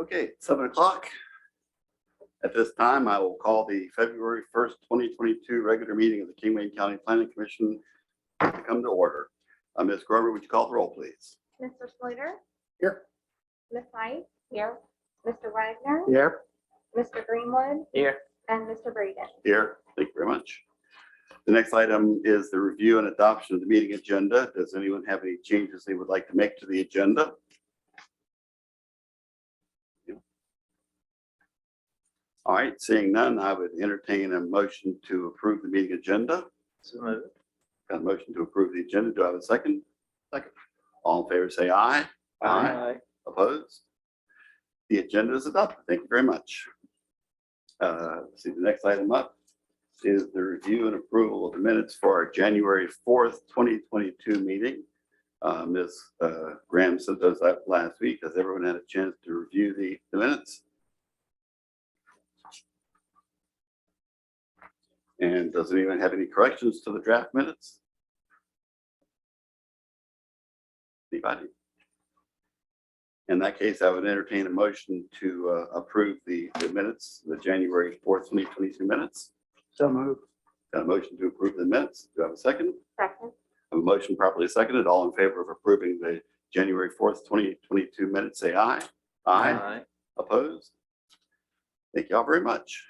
Okay, 7 o'clock. At this time, I will call the February 1st, 2022 regular meeting of the King Wayne County Planning Commission to come to order. Ms. Grover, would you call the roll, please? Mr. Slater? Here. Ms. Height? Here. Mr. Wagner? Here. Mr. Greenwood? Here. And Mr. Braden? Here. Thank you very much. The next item is the review and adoption of the meeting agenda. Does anyone have any changes they would like to make to the agenda? All right, seeing none, I would entertain a motion to approve the meeting agenda. So moved. Got a motion to approve the agenda. Do I have a second? Second. All in favor, say aye. Aye. Opposed? The agenda is adopted. Thank you very much. See, the next item up is the review and approval of the minutes for our January 4th, 2022 meeting. Ms. Graham sent those out last week. Has everyone had a chance to review the minutes? And does anyone have any corrections to the draft minutes? Anybody? In that case, I would entertain a motion to approve the minutes, the January 4th, 2022 minutes. So moved. Got a motion to approve the minutes. Do I have a second? Second. I have a motion properly seconded. All in favor of approving the January 4th, 2022 minutes, say aye. Aye. Opposed? Thank you all very much.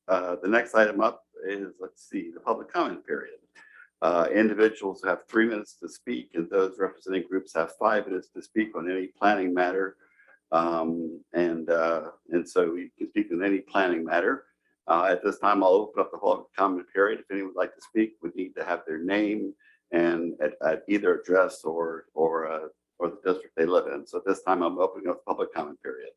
The next item up is, let's see, the public comment period. Individuals have 3 minutes to speak, and those representing groups have 5 minutes to speak on any planning matter. And so you can speak on any planning matter. At this time, I'll open up the public comment period. If anyone would like to speak, would need to have their name and at either address or the district they live in. So at this time, I'm opening up the public comment period.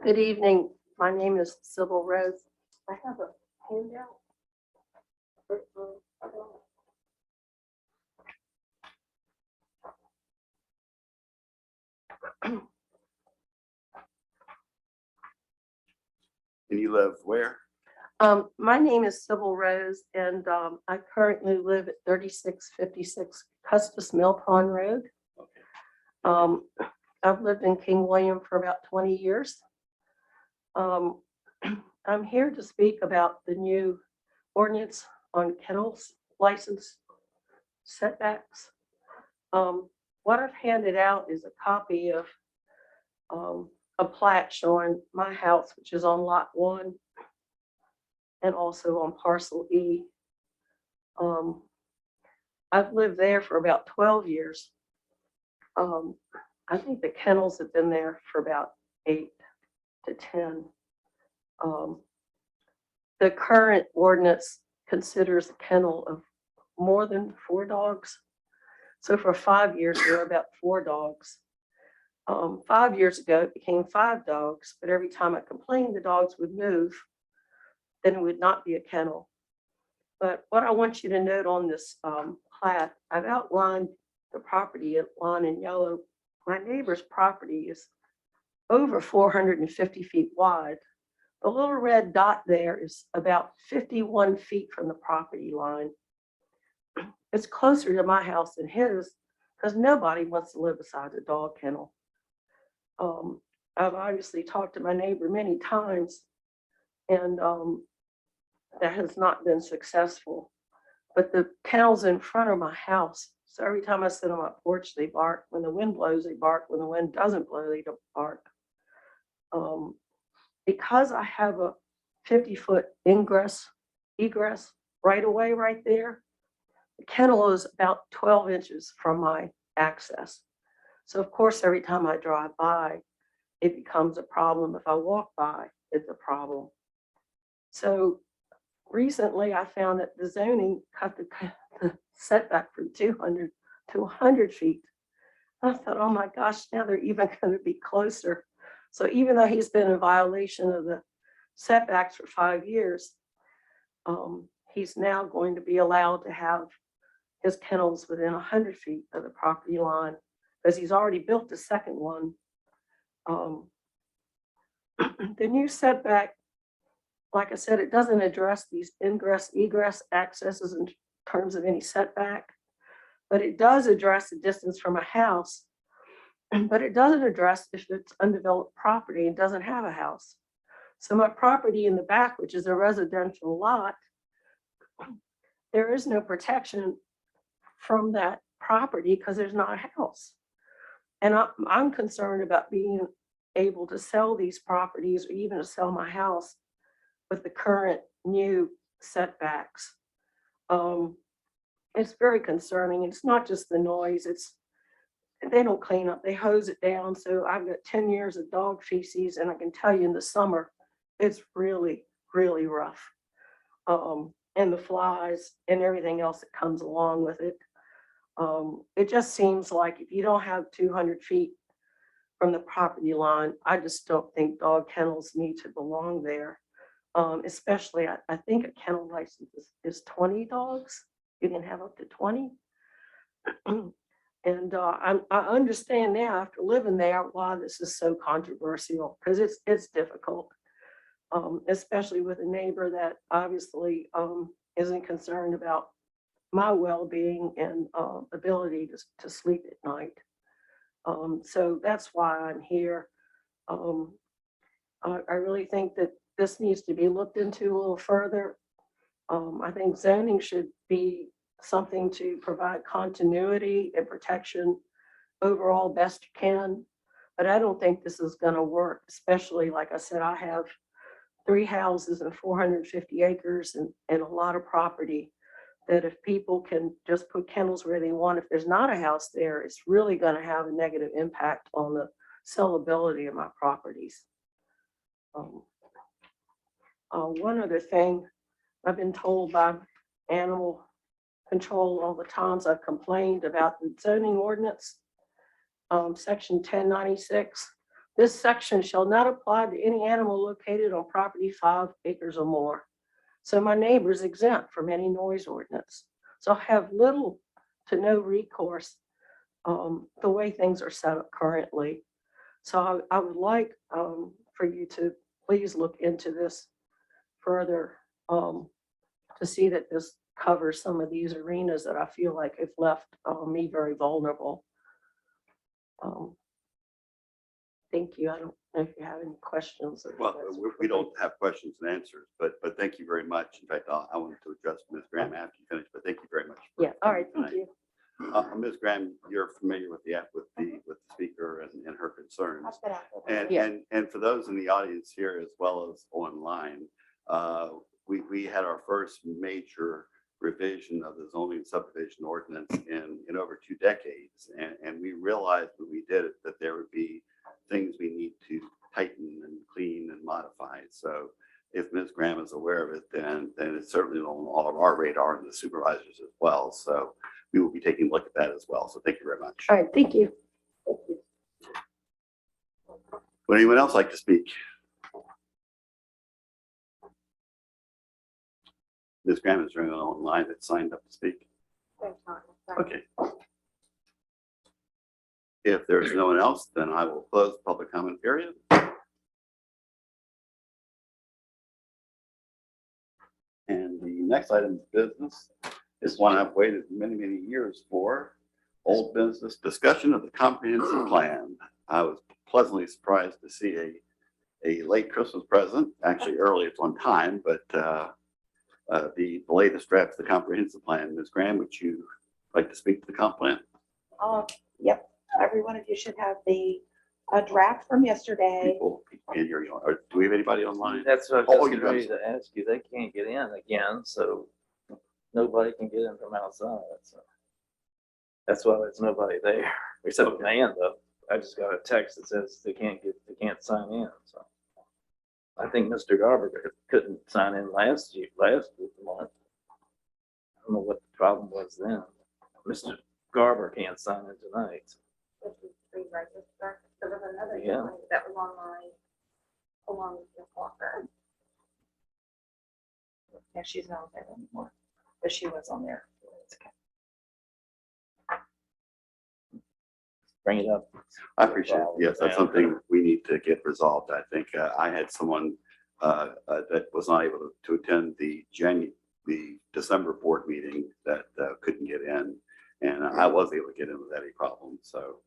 Good evening. My name is Sybil Rose. I have a handout. And you live where? My name is Sybil Rose, and I currently live at 3656 Custis Mill Pond Road. I've lived in King William for about 20 years. I'm here to speak about the new ordinance on Kettle's license setbacks. What I've handed out is a copy of a plat showing my house, which is on lot 1 and also on parcel E. I've lived there for about 12 years. I think the kennels have been there for about 8 to 10. The current ordinance considers a kennel of more than 4 dogs. So for 5 years, there were about 4 dogs. 5 years ago, it became 5 dogs, but every time I complained, the dogs would move, then it would not be a kennel. But what I want you to note on this plat, I've outlined the property line in yellow. My neighbor's property is over 450 feet wide. The little red dot there is about 51 feet from the property line. It's closer to my house than his because nobody wants to live beside a dog kennel. I've obviously talked to my neighbor many times, and that has not been successful. But the kennel's in front of my house. So every time I sit on my porch, they bark. When the wind blows, they bark. When the wind doesn't blow, they don't bark. Because I have a 50-foot egress right away right there, the kennel is about 12 inches from my access. So of course, every time I drive by, it becomes a problem. If I walk by, it's a problem. So recently I found that the zoning cut the setback from 200 to 100 feet. I thought, oh my gosh, now they're even going to be closer. So even though he's been in violation of the setbacks for 5 years, he's now going to be allowed to have his kennels within 100 feet of the property line because he's already built the second one. The new setback, like I said, it doesn't address these ingress, egress accesses in terms of any setback, but it does address the distance from a house, but it doesn't address if it's undeveloped property and doesn't have a house. So my property in the back, which is a residential lot, there is no protection from that property because there's not a house. And I'm concerned about being able to sell these properties or even to sell my house with the current new setbacks. It's very concerning. It's not just the noise, they don't clean up, they hose it down. So I've got 10 years of dog feces, and I can tell you in the summer, it's really, really rough. And the flies and everything else that comes along with it. It just seems like if you don't have 200 feet from the property line, I just don't think dog kennels need to belong there. Especially, I think a kennel license is 20 dogs. You can have up to 20. And I understand now, after living there, why this is so controversial, because it's difficult, especially with a neighbor that obviously isn't concerned about my well-being and ability to sleep at night. So that's why I'm here. I really think that this needs to be looked into a little further. I think zoning should be something to provide continuity and protection overall best you can. But I don't think this is going to work, especially, like I said, I have 3 houses and 450 acres and a lot of property that if people can just put kennels where they want, if there's not a house there, it's really going to have a negative impact on the sellability of my properties. One other thing, I've been told by animal control all the times I've complained about the zoning ordinance, section 1096. This section shall not apply to any animal located on property 5 acres or more. So my neighbor's exempt from any noise ordinance. So I have little to no recourse the way things are set up currently. So I would like for you to please look into this further to see that this covers some of these arenas that I feel like have left me very vulnerable. Thank you. I don't know if you have any questions. Well, we don't have questions and answers, but thank you very much. In fact, I wanted to address Ms. Graham after you finish, but thank you very much. Yeah, all right, thank you. Ms. Graham, you're familiar with the speaker and her concerns. I've been out there. And for those in the audience here as well as online, we had our first major revision of the zoning subdivision ordinance in over 2 decades. And we realized when we did it that there would be things we need to tighten and clean and modify. So if Ms. Graham is aware of it, then it's certainly on all of our radar and the supervisors as well. So we will be taking a look at that as well. So thank you very much. All right, thank you. Thank you. Would anyone else like to speak? Ms. Graham, is there anyone online that signed up to speak? Okay. If there's no one else, then I will close the public comment period. And the next item of business is one I've waited many, many years for. Old business, discussion of the comprehensive plan. I was pleasantly surprised to see a late Christmas present, actually early, it's on time, but the latest draft of the comprehensive plan. Ms. Graham, would you like to speak to the comp plan? Yep, every one of you should have the draft from yesterday. People can't hear you. Do we have anybody online? That's what I Oh, was you just ready to ask you. They can't get in again, so nobody can get in from outside. So that's why there's nobody there, except for man, though. I just got a text that says they can't sign in. So I think Mr. Garber couldn't sign in last month. I don't know what the problem was then. Mr. Garber can't sign in tonight. There was another Yeah. one that was online along with your Walker. Yeah, she's not there anymore, but she was on there. bring it up. I appreciate it. Yes, that's Yeah. something we need to get resolved. I think I had someone that was not able to attend the December board meeting that couldn't get in, and I was able to get in without any problem. So,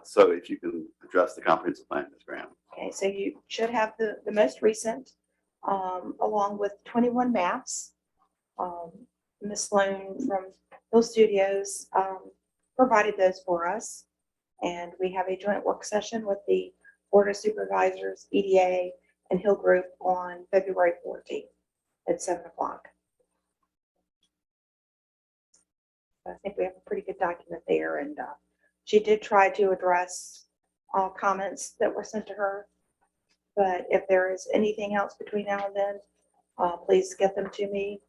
so if you can address the comprehensive plan, Ms. Graham. Okay, so you should have the most recent, along with 21 maps. Ms. Sloan from Hill Studios provided those for us. And we have a joint work session with the Board of Supervisors, EDA, and Hill Group on February 14th at 7 o'clock. I think we have a pretty good document there, and she did try to address all comments that were sent to her. But if there is anything else between now and then, please get them to me,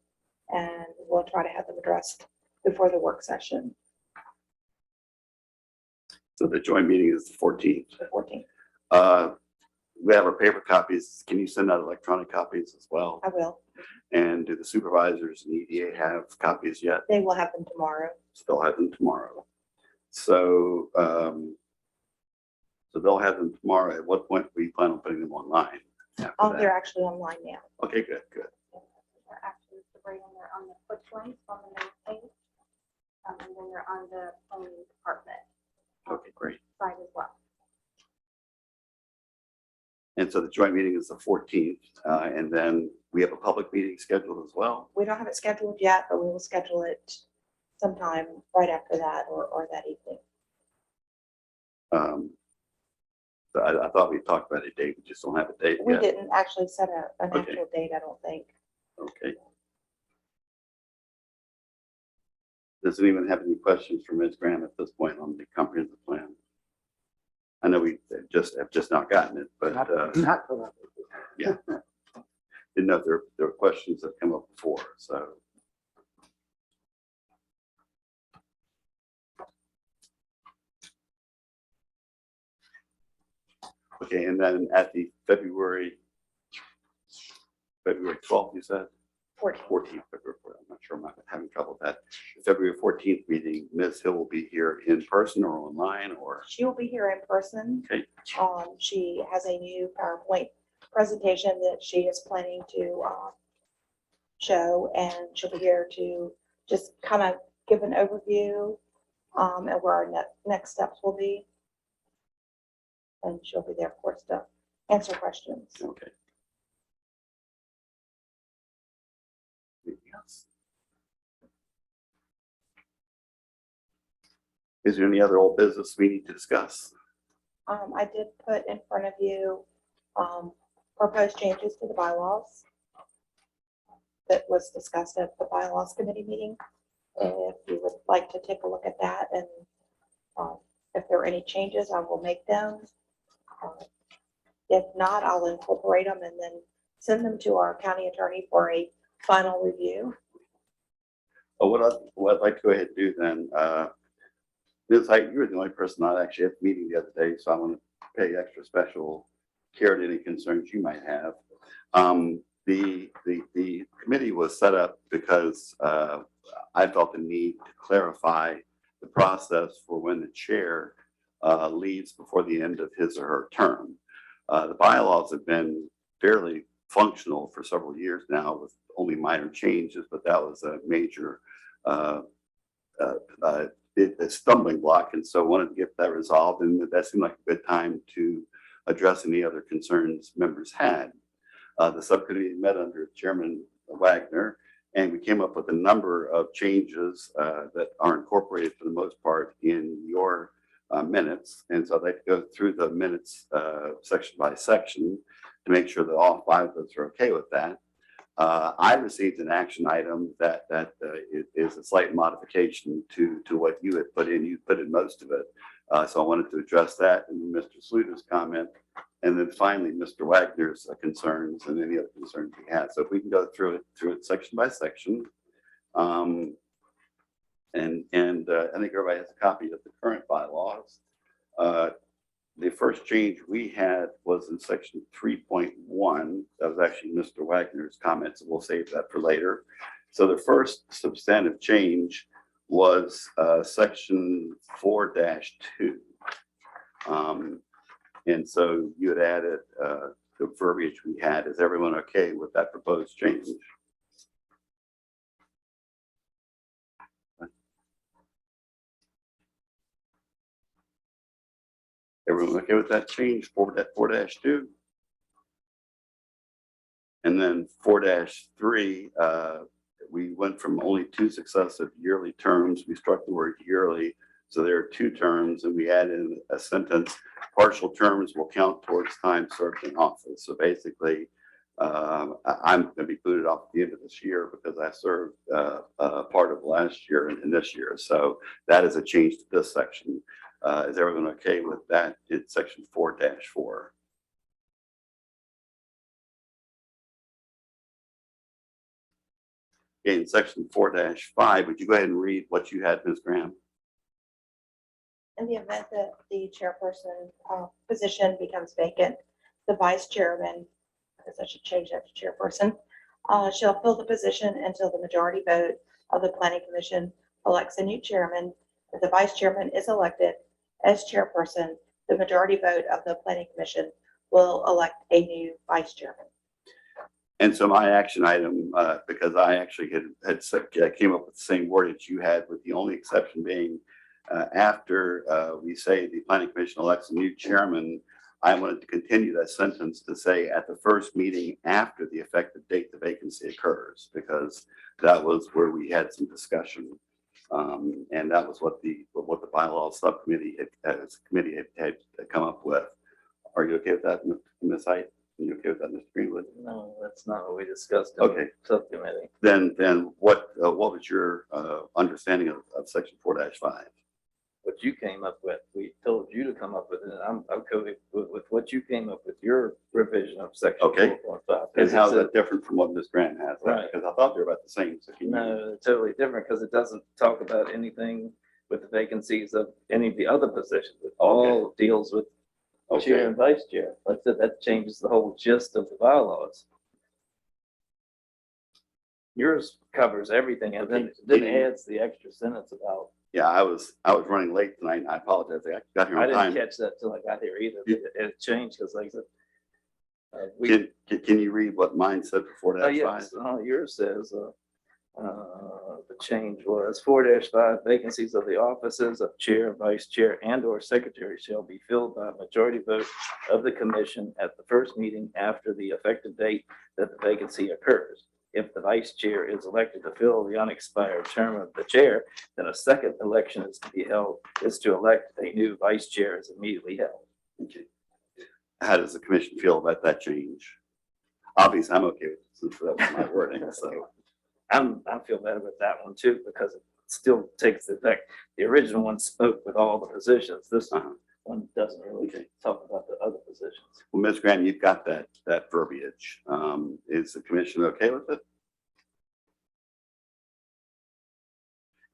and we'll try to have them addressed before the work session, So the joint meeting is the 14th. the 14th. We have our paper copies. Can you send out electronic copies as well? I will. And do the supervisors and EDA have copies yet? They will have them tomorrow. They'll have them tomorrow. So, so they'll have them tomorrow. At what point we plan on putting them online? After Oh, that? they're actually online now. Okay, good. They're actually separated, they're on the quick links on the main page. And then they're on the planning department Okay, great. side as well. And so the joint meeting is the 14th, and then we have a public meeting scheduled as well. We don't have it scheduled yet, but we will schedule it sometime right after that or that evening. So I thought we talked about a date. We just don't have a date We yet. didn't actually set an Okay. actual date, I don't think. Okay. Does anyone have any questions for Ms. Graham at this point on the comprehensive plan? I know we have just now gotten it, but yeah. Didn't know if there were questions that come up before, so. Okay, and then at the February 12th, you said? 14th, February 4th. I'm not sure, I'm having trouble with that. The February 14th meeting, Ms. Hill will be here in person or online, or? She will be here in person. Okay. She has a new PowerPoint presentation that she is planning to show, and she'll be here to just kind of give an overview and where our next steps will be. And she'll be there, of course, to answer questions. Okay. Anything else? Is there any other old business we need to discuss? I did put in front of you proposed changes to the bylaws that was discussed at the bylaws committee meeting. If you would like to take a look at that, and if there are any changes, I will make them. If not, I'll incorporate them and then send them to our county attorney for a final review. Oh, what I'd like to go ahead and do then, Ms. Height, you were the only person I actually had the meeting the other day, so I want to pay extra special care to any concerns you might have. The committee was set up because I felt the need to clarify the process for when the chair leaves before the end of his or her term. The bylaws have been fairly functional for several years now with only minor changes, but that was a major a stumbling block, and so wanted to get that resolved, and that seemed like a good time to address any other concerns members had. The subcommittee met under Chairman Wagner, and we came up with a number of changes that are incorporated for the most part in your minutes. And so I'd like to go through the minutes section by section to make sure that all 5 of us are okay with that. I received an action item that is a slight modification to what you had put in. You put in most of it. So I wanted to address that, and Mr. Sluter's comment, and then finally Mr. Wagner's concerns and any other concerns he had. So if we can go through it section by section. And I think everybody has a copy of the current bylaws. The first change we had was in section 3.1. That was actually Mr. Wagner's comments. We'll save that for later. So the first substantive change was section 4-2. And so you had added the verbiage we had. Is everyone okay with that proposed change? Everyone okay with that change, 4-2? And then 4-3, we went from only 2 successive yearly terms. We struck the word yearly. So there are 2 terms, and we added in a sentence, partial terms will count towards time served in office. So basically, I'm going to be booted off at the end of this year because I served part of last year and this year. So that is a change to this section. Is everyone okay with that? It's section 4-4. Okay, in section 4-5, would you go ahead and read what you had, Ms. Graham? In the event that the chairperson position becomes vacant, the vice chairman, I guess I should change that to chairperson, shall fill the position until the majority vote of the planning commission elects a new chairman. If the vice chairman is elected as chairperson, the majority vote of the planning commission will elect a new vice chairman. And so my action item, because I actually came up with the same wordage you had, with the only exception being after we say the planning commission elects a new chairman, I wanted to continue that sentence to say at the first meeting after the effective date the vacancy occurs, because that was where we had some discussion. And that was what the bylaws subcommittee had come up with. Are you okay with that, Ms. Height? Are you okay with that, Mr. Greenwood? No, that's not what we discussed in Okay. the subcommittee. Then what was your understanding of section 4-5? What you came up with, we told you to come up with it, and I'm okay with what you came up with, your revision of section Okay. 4.5. And how is that different from what Ms. Grant has? Right. Because I thought they were about the same. So can you- No, they're totally different because it doesn't talk about anything with the vacancies of any of the other positions. It all deals with chair Okay, and vice chair. Like I said, that changes the whole gist of the bylaws. Yours covers everything, and then adds the extra sentence about. yeah, I was running late tonight. And I apologize. I got here I on didn't time. catch that till I got here either. But it changed because, like I said, Can you read what mine said for 4-5? oh yes, yours says the change was 4-5 vacancies of the offices of chair, vice chair, and/or secretary shall be filled by a majority vote of the commission at the first meeting after the effective date that the vacancy occurs. If the vice chair is elected to fill the unexpired term of the chair, then a second election is to elect a new vice chair is immediately held. Okay. How does the commission feel about that change? Obviously, I'm okay with it since that was my wording. So I feel better with that one too, because it still takes effect. The original one spoke with all the positions. This one doesn't really talk about the other positions. well, Ms. Grant, you've got that verbiage. Is the commission okay with it?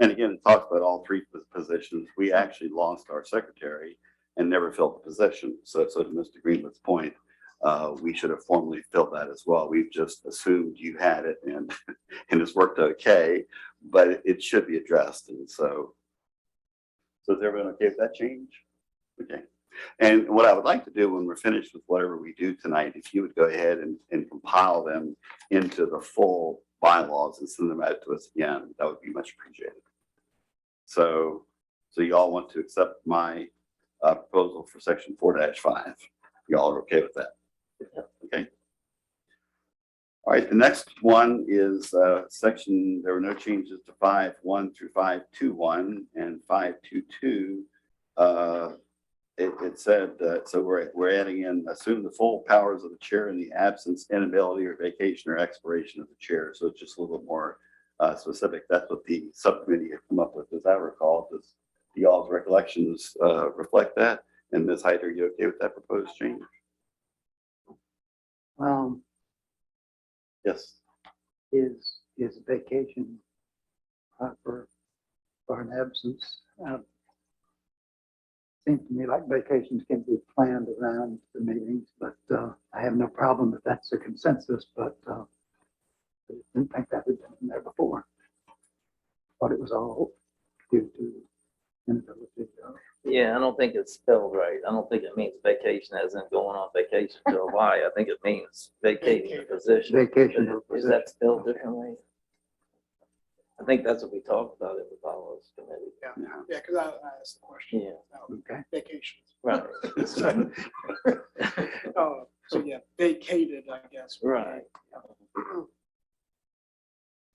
And again, it talks about all 3 positions. We actually lost our secretary and never filled the position. So to Mr. Greenwood's point, we should have formally filled that as well. We've just assumed you had it and it's worked okay, but it should be addressed. And so is everyone okay with that change? Okay. And what I would like to do when we're finished with whatever we do tonight, if you would go ahead and compile them into the full bylaws and send them out to us again, that would be much appreciated. So y'all want to accept my proposal for section 4-5. Y'all are okay with that? Okay. All right, the next one is section, there were no changes to 5.1 through 5.2.1 and 5.2.2. It said, so we're adding in, assume the full powers of the chair in the absence, inability, or vacation or expiration of the chair. So it's just a little bit more specific. That's what the subcommittee had come up with, as I recall. Does y'all's recollections reflect that? And Ms. Height, are you okay with that proposed change? Yes. Is vacation for an absence? Seems to me like vacations can be planned around the meetings, but I have no problem if that's a consensus, but I didn't think that had been in there before. Thought it was all due to inability. Yeah, I don't think it's spelled right. I don't think it means vacation as in going on vacation to Hawaii. I think it means vacating the position. Vacation of Is position. that spelled differently? I think that's what we talked about at the Bylaws Committee. Yeah, because I asked the question Yeah. about Okay. vacations. Right. So yeah, vacated, I guess. would be- Right.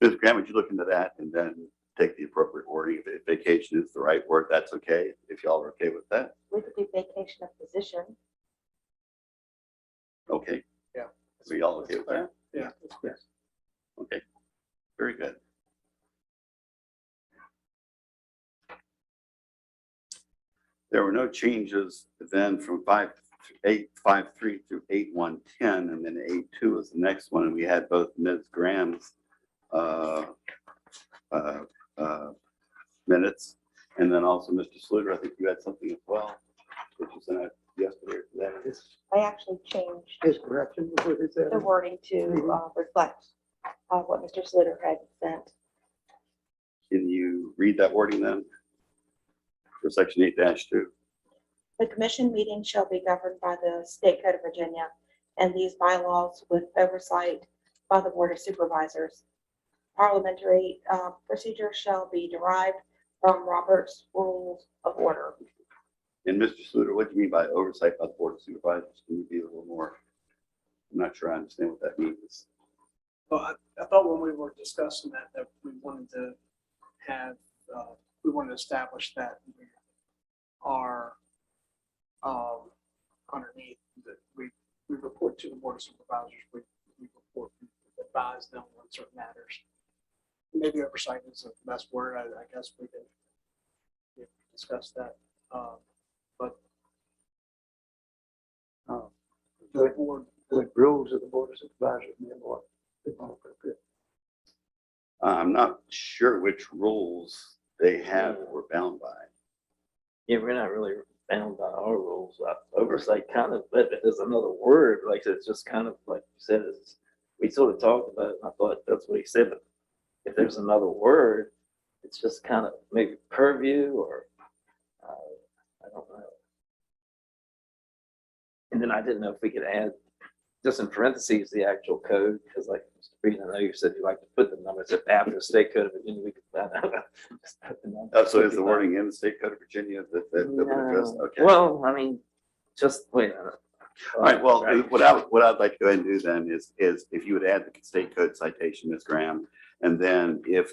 Ms. Graham, would you look into that and then take the appropriate wording? If vacation is the right word, that's okay. If y'all are okay with that, We could do vacation of position. okay. Yeah. So y'all okay with that? Yeah. Yes. Okay, very good. There were no changes then from 853 through 8110, and then 82 is the next one. And we had both Ms. Graham's minutes, and then also Mr. Sluter. I think you had something as well, which you sent out yesterday or today. I actually changed His correction, what is that? the wording to reflect what Mr. Slater had sent. Can you read that wording then for section 8-2? The commission meeting shall be governed by the State Code of Virginia and these bylaws with oversight by the Board of Supervisors. Parliamentary procedure shall be derived from Robert's Rules of Order. And Mr. Sluter, what do you mean by oversight by the Board of Supervisors? Can you be a little more? I'm not sure I understand what that means. Well, I thought when we were discussing that we wanted to have, we wanted to establish that we are underneath, that we report to the Board of Supervisors, we report, we advise them on certain matters. Maybe oversight is the best word, I guess we can discuss that. But the board, The rules of the Board of Supervisors, and the board. I'm not sure which rules they have that we're bound by. Yeah, we're not really bound by our rules. Oversight kind of, but there's another word, like it's just kind of like you said, it's, we sort of talked about it, and I thought that's what he said, but if there's another word, it's just kind of maybe purview or, I don't know. And then I didn't know if we could add, just in parentheses, the actual code, because like Mr. Green, I know you said you like to put the numbers after the state code of Virginia, we could find out. Just put the numbers. So is the wording in the State Code of Virginia that would address? No. Okay. Well, I mean, just wait a minute. All right, well, Right. what I'd like to go ahead and do then is if you would add the state code citation, Ms. Graham, and then if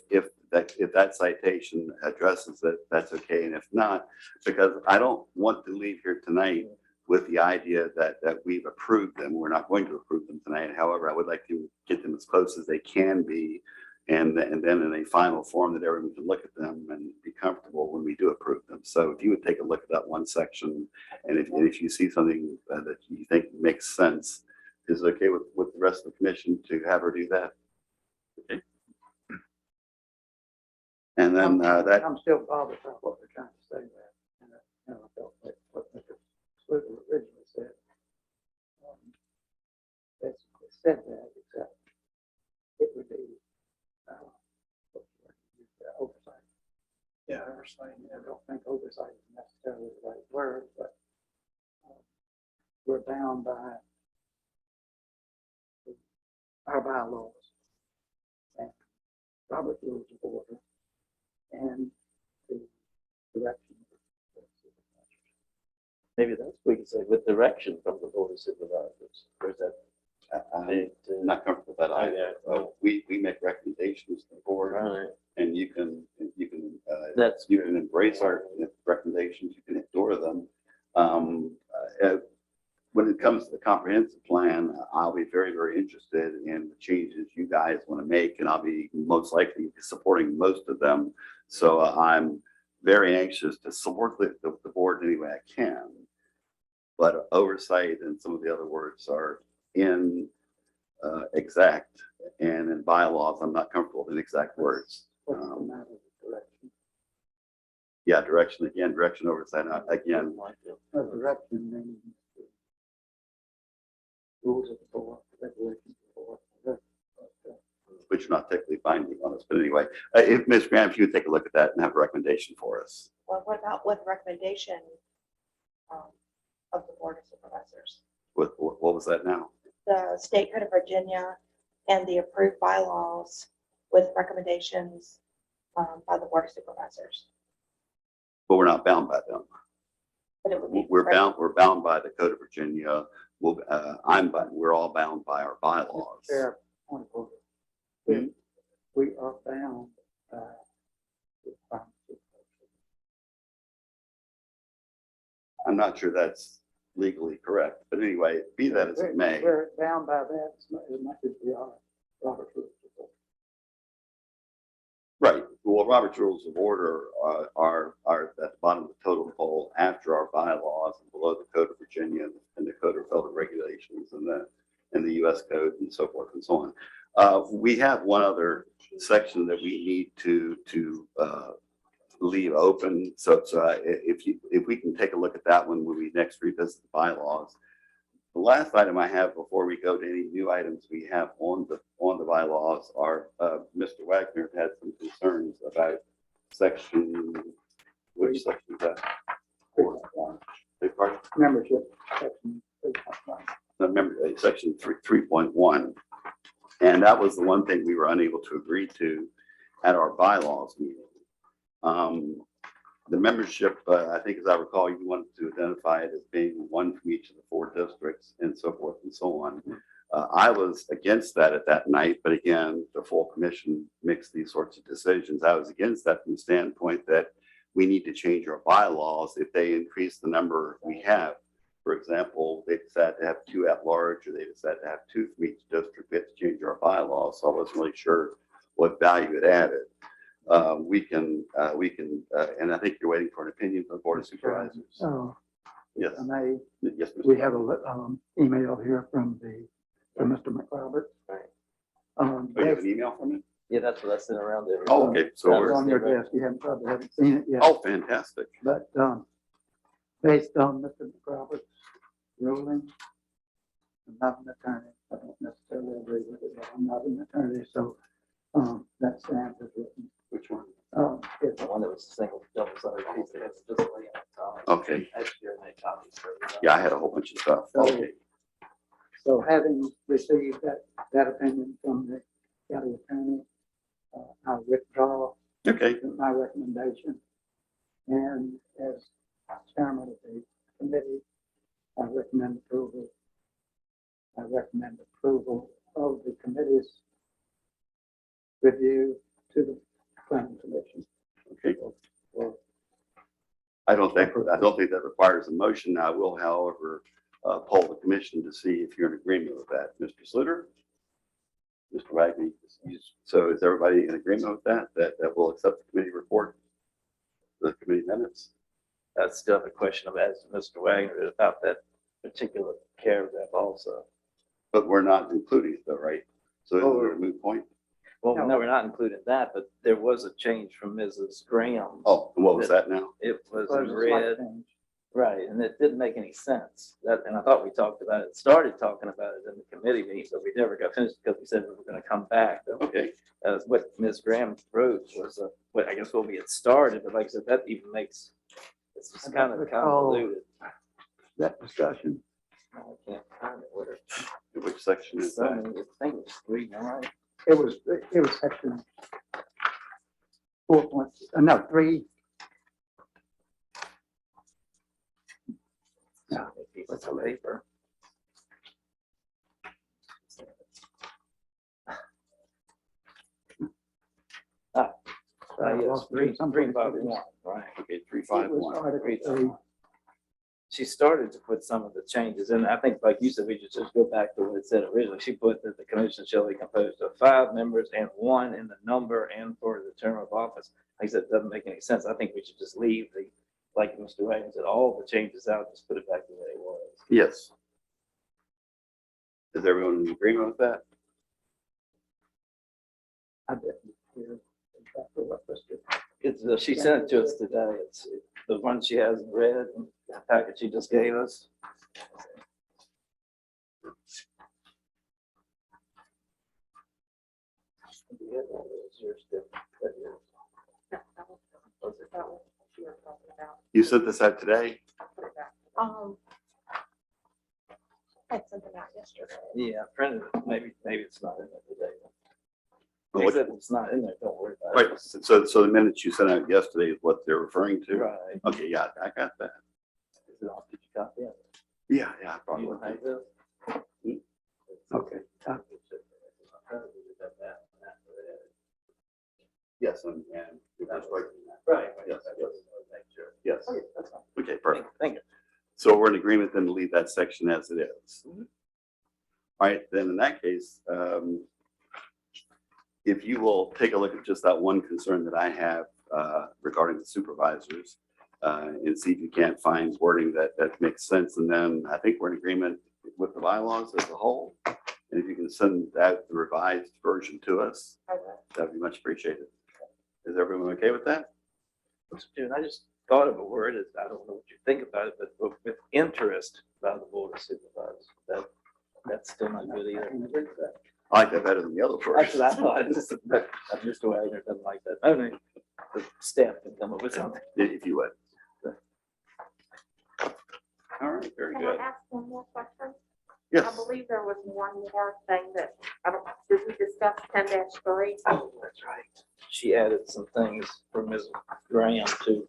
that citation addresses it, that's okay. And if not, because I don't want to leave here tonight with the idea that we've approved them. We're not going to approve them tonight. However, I would like to get them as close as they can be. And then in a final form that everyone can look at them and be comfortable when we do approve them. So if you would take a look at that one section, and if you see something that you think makes sense, is it okay with the rest of the commission to have her do that? Okay. And then that, I'm still bothered by what they're trying to say there. And I felt like what Mr. Sluter originally said. Basically said that, except it would be oversight. yeah, oversight, I don't think oversight is necessarily the right word, but we're bound by our bylaws and Robert's Rules of Order and the direction. Maybe that's what we could say, with direction from the Board of Supervisors. Or is that I'm big? not comfortable with that either. We make recommendations to the board, Right. and you can That's you can embrace our recommendations, you can ignore them. When it comes to the comprehensive plan, I'll be very, very interested in the changes you guys want to make, and I'll be most likely supporting most of them. So I'm very anxious to support the board any way I can. But oversight and some of the other words are in exact, and in bylaws, I'm not comfortable with exact words. What's the matter with direction? Yeah, direction again, direction, oversight again. Direction means the rules of the board, regulations of the board. Which are not technically binding on us, but anyway, if Ms. Graham, if you would take a look at that and have a recommendation for us. Well, what about with recommendation of the Board of Supervisors? What was that now? The State Code of Virginia and the approved bylaws with recommendations by the Board of Supervisors. But we're not bound by them. But it would be. We're bound by the Code of Virginia. We're all bound by our bylaws. Fair point of order. Hmm? We are bound by the requirements of the I'm not sure that's legally correct, but anyway, be that as it may. We're bound by that as much as we are Robert's Rules of Order. Right. Well, Robert's Rules of Order are at the bottom of the totem pole after our bylaws and below the Code of Virginia and the Code of Federal Regulations and the U.S. Code and so forth and so on. We have one other section that we need to leave open. So if we can take a look at that one when we next revisit the bylaws. The last item I have before we go to any new items we have on the bylaws are Mr. Wagner had some concerns about section, which section is that? Beg pardon? Membership section 3.1. Remember, section 3.1. And that was the one thing we were unable to agree to at our bylaws meeting. The membership, I think as I recall, you wanted to identify it as being one from each of the 4 districts and so forth and so on. I was against that at that night, but again, the full commission makes these sorts of decisions. I was against that from the standpoint that we need to change our bylaws if they increase the number we have. For example, they decide to have 2 at large, or they decide to have 2 from each district, we have to change our bylaws. So I wasn't really sure what value it added. We can, and I think you're waiting for an opinion from the Board of Supervisors. So, Yes, and they, yes, Mr. we have a email here from Mr. McRobert. Right. Oh, you have an email from him? Yeah, that's what I sent around there. Oh, okay, so That It's was on your the- desk. You probably haven't seen it yet. Oh, fantastic. But based on Mr. McRobert's ruling, I'm not an attorney. I don't necessarily agree with it, but I'm not an attorney, so that stands as written. Which one? It's The one that was a single double-sided piece that has just laying on top. Okay, Extra make copies for everybody. yeah, I had a whole bunch of stuff. Okay, So having received that opinion from the county attorney, I withdraw okay, my recommendation. And as chairman of the committee, I recommend approval. I recommend approval of the committee's review to the planning commission. okay. Or I don't think that requires a motion. I will, however, poll the commission to see if you're in agreement with that. Mr. Sluter? Mr. Wagner? So is everybody in agreement with that we'll accept the committee report? The committee minutes? That's still a question of asking Mr. Wagner about that particular paragraph also. But we're not including it though, right? So is it a moot point? Well, No. no, we're not including that, but there was a change from Mrs. Graham. Oh, and what was that now? It was there's in a slight red, change. right, and it didn't make any sense. And I thought we talked about it, started talking about it in the committee meeting, but we never got finished because we said we were gonna come back. Okay, What Ms. Graham wrote was, what I guess what we had started, but like I said, that even makes, it's I just don't kind of recall. convoluted. That discussion. I can't find it, what it, which section is that? I think it was 3, It was section 3. Yeah. What's the paper? Yes, lost it 3, someplace. 351, right. Okay, It was 351. Article 3. She started to put some of the changes, and I think, like you said, we should just go back to what it said originally. She put that the commission shall be composed of 5 members and 1 in the number and for the term of office. Like I said, it doesn't make any sense. I think we should just leave like Mr. Wagner said, all the changes out, just put it back the way it was. Yes. Is everyone in agreement with that? I didn't hear exactly what Mr. It's, she sent it to us today. It's the one she has in red, and the packet she just gave us. Yeah, that was yours too. That yours. No, that was it. That was your problem. You sent this out today? I sent them out yesterday. Yeah, I printed it. Maybe it's not in there today. Well, Except if it's not in there, don't worry about it. Right, so the minutes you sent out yesterday is what they're referring to? Right. Okay, yeah, I got that. Is it on? Did you copy it? Yeah, I probably You would. don't have this? Okay. Yes, and that's right. Right. Yes, yes. Okay, that's fine. Okay, perfect. Thank you. So we're in agreement then to leave that section as it is. Mhm. All right, then in that case, if you will take a look at just that one concern that I have regarding the supervisors and see if you can't find wording that makes sense. And then I think we're in agreement with the bylaws as a whole. And if you can send out the revised version to us, that'd be much appreciated. Is everyone okay with that? Dude, I just thought of a word. I don't know what you think about it, but with interest by the board of supervisors, that's still not good either. I like that better than the other That's version. what I thought. I'm just the way I doesn't like that. I mean, the staff can come up with something. If you would. All right, very Can I good. ask one more question? Yes. I believe there was one more thing that, did we discuss 10-3? Oh, that's right. She added some things for Ms. Graham to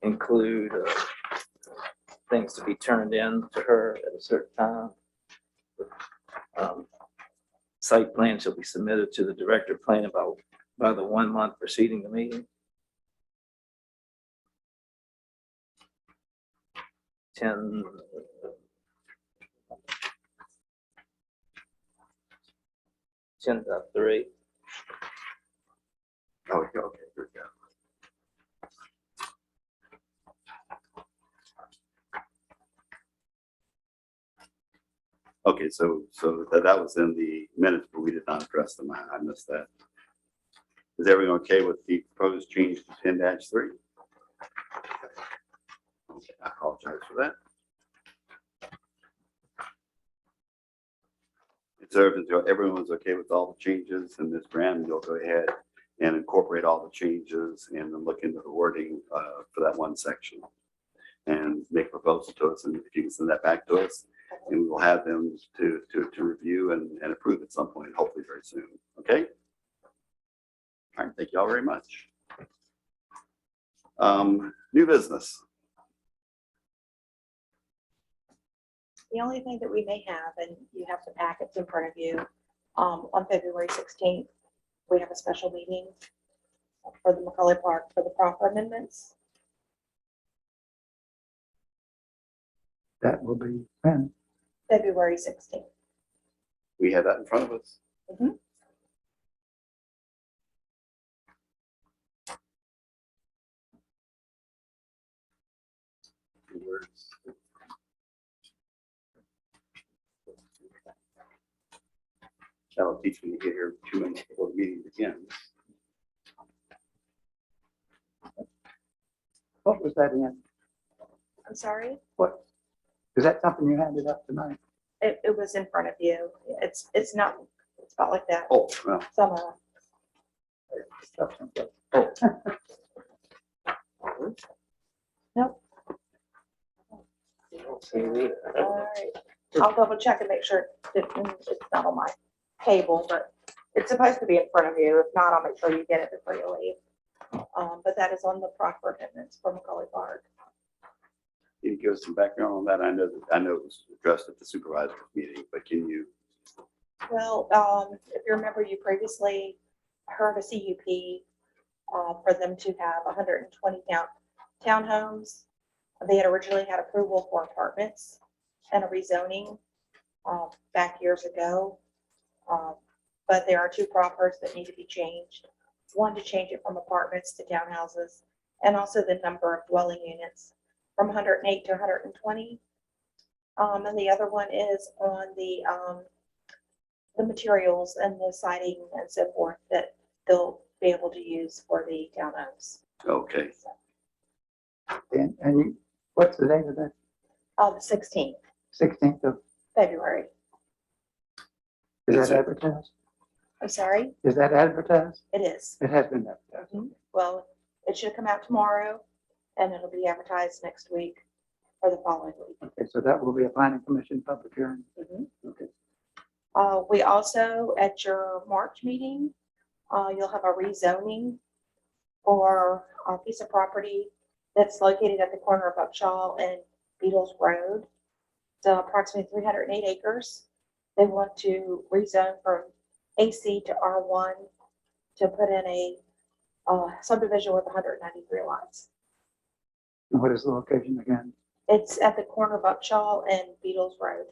include things to be turned in to her at a certain time. Site plan shall be submitted to the director of planning by the 1 month preceding the meeting. 10.3. Oh, okay, good. Yeah. Okay, so that was in the minutes, but we did not address them. I missed that. Is everyone okay with the proposed change to 10-3? Okay, I apologize for that. So if everyone's okay with all the changes, and Ms. Graham, you'll go ahead and incorporate all the changes and then look into the wording for that one section and make a proposal to us, and if you can send that back to us, and we will have them to review and approve at some point, hopefully very soon. Okay? All right, thank you all very much. New business. The only thing that we may have, and you have the packets in front of you, on February 16th, we have a special meeting for the Macaulay Park for the proper amendments. That will be when? February 16th. We have that in front of us. Mhm. That'll teach me to get here 2 minutes before the meeting begins. What was that in? I'm sorry, What? Is that something you handed up tonight? it was in front of you. It's not, it's about like that. Oh, well, Some, nope. All right. I'll double check and make sure it's not on my table, but it's supposed to be in front of you. If not, I'll make sure you get it before you leave. But that is on the proper amendments for Macaulay Park. can you give us some background on that? I know it was addressed at the supervisor meeting, but can you? Well, if you remember, you previously heard a CUP for them to have 120 townhomes. They had originally had approval for apartments and a rezoning back years ago. But there are two proffers that need to be changed. One, to change it from apartments to townhouses, and also the number of dwelling units from 108 to 120. And the other one is on the materials and the siding and so forth that they'll be able to use for the townhomes. Okay, And you, what's the date of that? The 16th 16th of, February. is That's that it. advertised? I'm sorry, Is that advertised? it is. It has been advertised. Well, it should come out tomorrow, and it'll be advertised next week or the following week. Okay, so that will be a planning commission public hearing. Okay. We also, at your March meeting, you'll have a rezoning for a piece of property that's located at the corner of Upshaw and Beatles Road. It's approximately 308 acres. They want to rezone from AC to R1 to put in a subdivision with 193 lots. And what is the location again? It's at the corner of Upshaw and Beatles Road.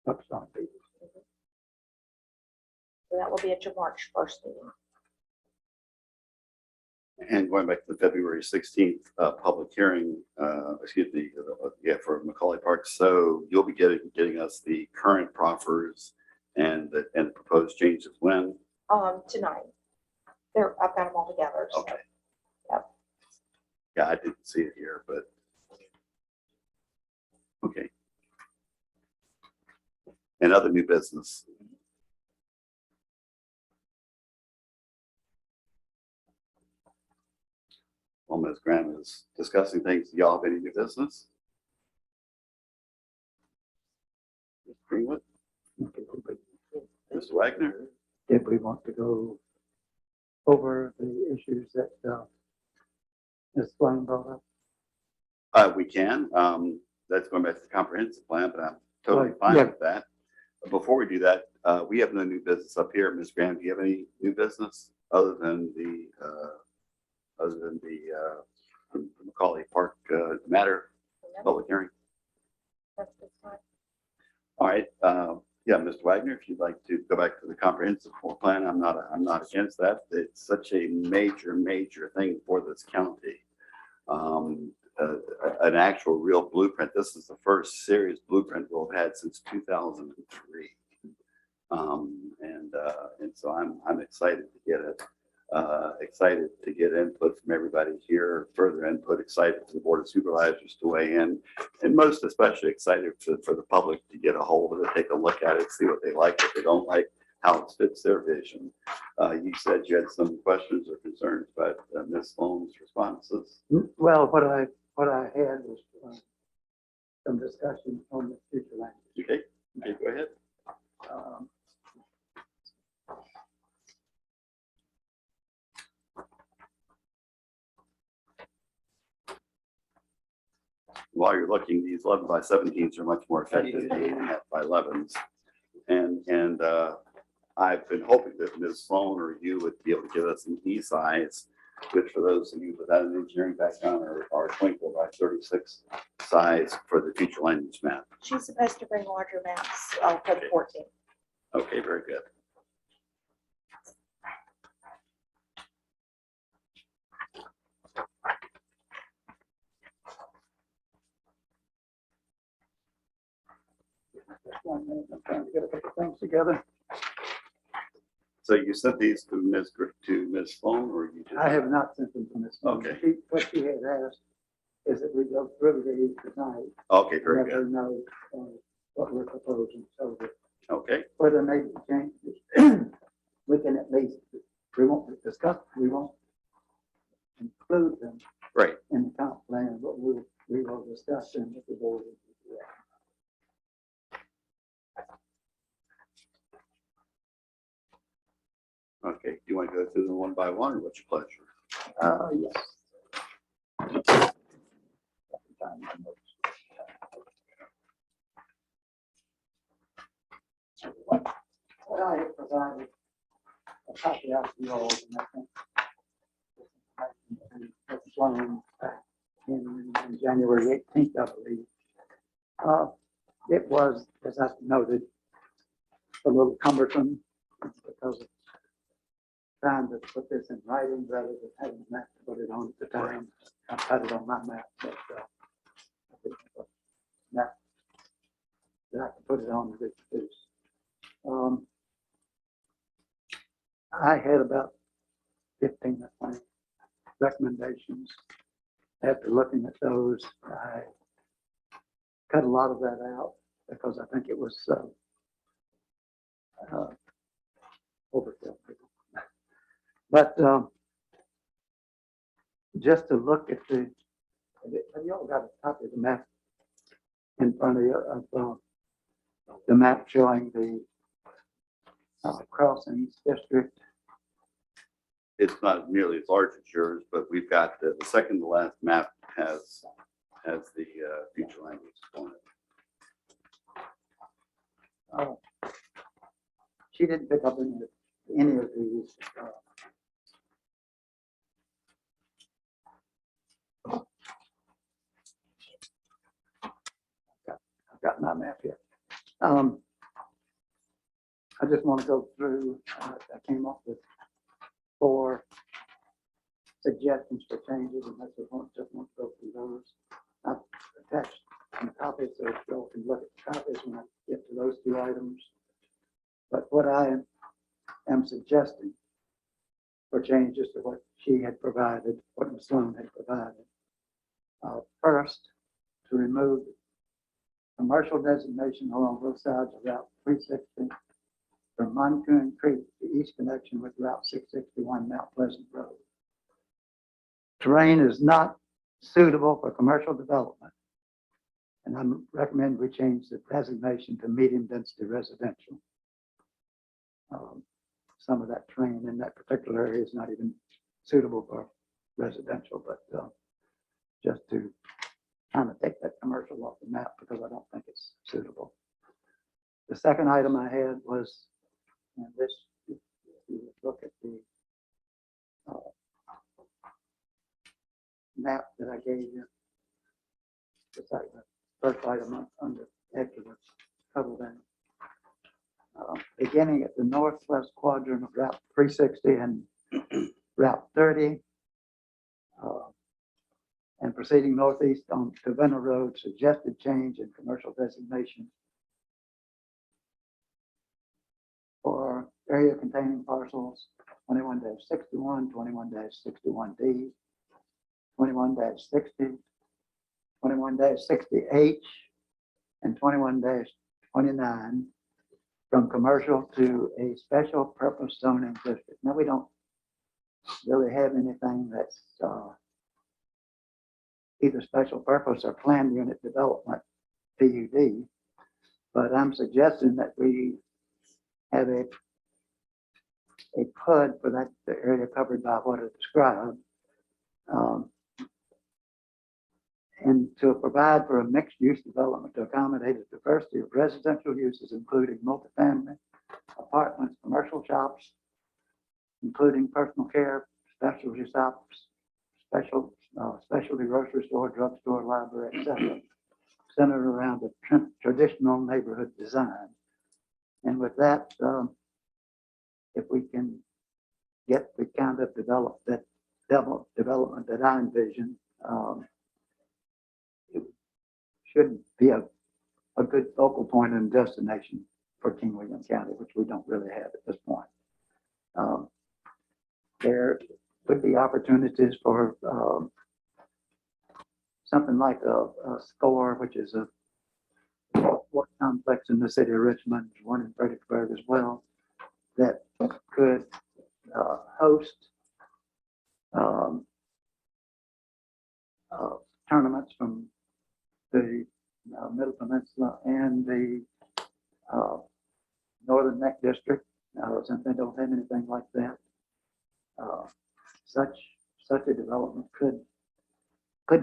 Upside. So that will be at your March 1st meeting. And going back to the February 16th public hearing, for Macaulay Park. So you'll be getting us the current proffers and the proposed changes when? Tonight. I've got them all together. So. Okay. Yep. Yeah, I didn't see it here, but. Okay. And other new business. While Ms. Graham is discussing things, do y'all have any new business? Ms. Greenwood? Mr. Wagner? Did we want to go over the issues that Ms. Sloan brought up? We can. That's going back to the comprehensive plan, but I'm totally Right, fine yeah. with that. But before we do that, we have no new business up here. Ms. Graham, do you have any new business other than the Macaulay Park matter public hearing? That's fine. All right. Yeah, Mr. Wagner, if you'd like to go back to the comprehensive plan, I'm not against that. It's such a major thing for this county. An actual real blueprint. This is the first serious blueprint we've had since 2003. And so I'm excited to get it. Excited to get input from everybody here, further input, excited for the Board of Supervisors to weigh in, and most especially excited for the public to get a hold of it, take a look at it, see what they like, what they don't like, how it fits their vision. You said you had some questions or concerns about Ms. Sloan's responses. Well, what I had was some discussion on the future language. Okay, go ahead. While you're looking, these 11 by 17s are much more effective than 8.5 by 11s. And I've been hoping that Ms. Sloan or you would be able to give us an E size, which for those of you without an engineering background are 24 by 36 size for the future land use map. She's supposed to bring larger maps for the 14th. Okay, very good. Just 1 minute, I'm trying to get a couple things together. So you sent these to Ms. Sloan, or you just? I have not sent them to Ms. Sloan. Okay. What she had asked is that we go through these tonight. Okay, very Let her good. know what we're proposing, so that Okay, whether they change, we can at least, we won't discuss, we won't include them great. in the comp plan, but we will discuss them with the board. Okay, do you want to go through them one by one, or what's your pleasure? Yes. What I have provided a copy out to you all, and I think it was flown back in January 18th, I believe. It was, as I noted, a little cumbersome because of trying to put this in writing rather than having a map to put it on at the time. I put it on my map, but I didn't have a map that I could put it on to reproduce. I had about 15 or 20 recommendations. After looking at those, I cut a lot of that out because I think it was overkill. But just to look at the Have you all got a copy of the map in front of you, the map showing the crossings district? It's not nearly as large as yours, but we've got the second to last map has the future land use on it. She didn't pick up any of these. I've got my map here. I just want to go through, I came up with 4 suggestions for changes, and I just want to go through those. I've attached some copies so you all can look at the copies when I get to those 2 items. But what I am suggesting for changes to what she had provided, what Ms. Sloan had provided. First, to remove commercial designation along both sides of Route 360 from Moncoon Creek to east connection with Route 661 Mount Pleasant Road. Terrain is not suitable for commercial development, and I recommend we change the designation to medium density residential. Some of that terrain in that particular area is not even suitable for residential, but just to kind of take that commercial off the map because I don't think it's suitable. The second item I had was, and this, if you look at the map that I gave you, it's like the first item under after the cover then. Beginning at the northwest quadrant of Route 360 and Route 30, and proceeding northeast on Covina Road, suggested change in commercial designation for area containing parcels 21-61, 21-61D, 21-60, 21-60H, and 21-29 from commercial to a special purpose zoning district. Now, we don't really have anything that's either special purpose or planned unit development, PUD, but I'm suggesting that we have a PUD for that the area covered by what I described, and to provide for a mixed-use development to accommodate a diversity of residential uses, including multifamily, apartments, commercial shops, including personal care, specialty shops, specialty grocery store, drugstore, library, etc., centered around a traditional neighborhood design. And with that, if we can get the kind of development that I envision, it should be a good focal point and destination for King William County, which we don't really have at this point. There would be opportunities for something like a SCORE, which is a work complex in the city of Richmond, one in Fredericksburg as well, that could host tournaments from the Middle Peninsula and the Northern Neck District, since they don't have anything like that. Such a development could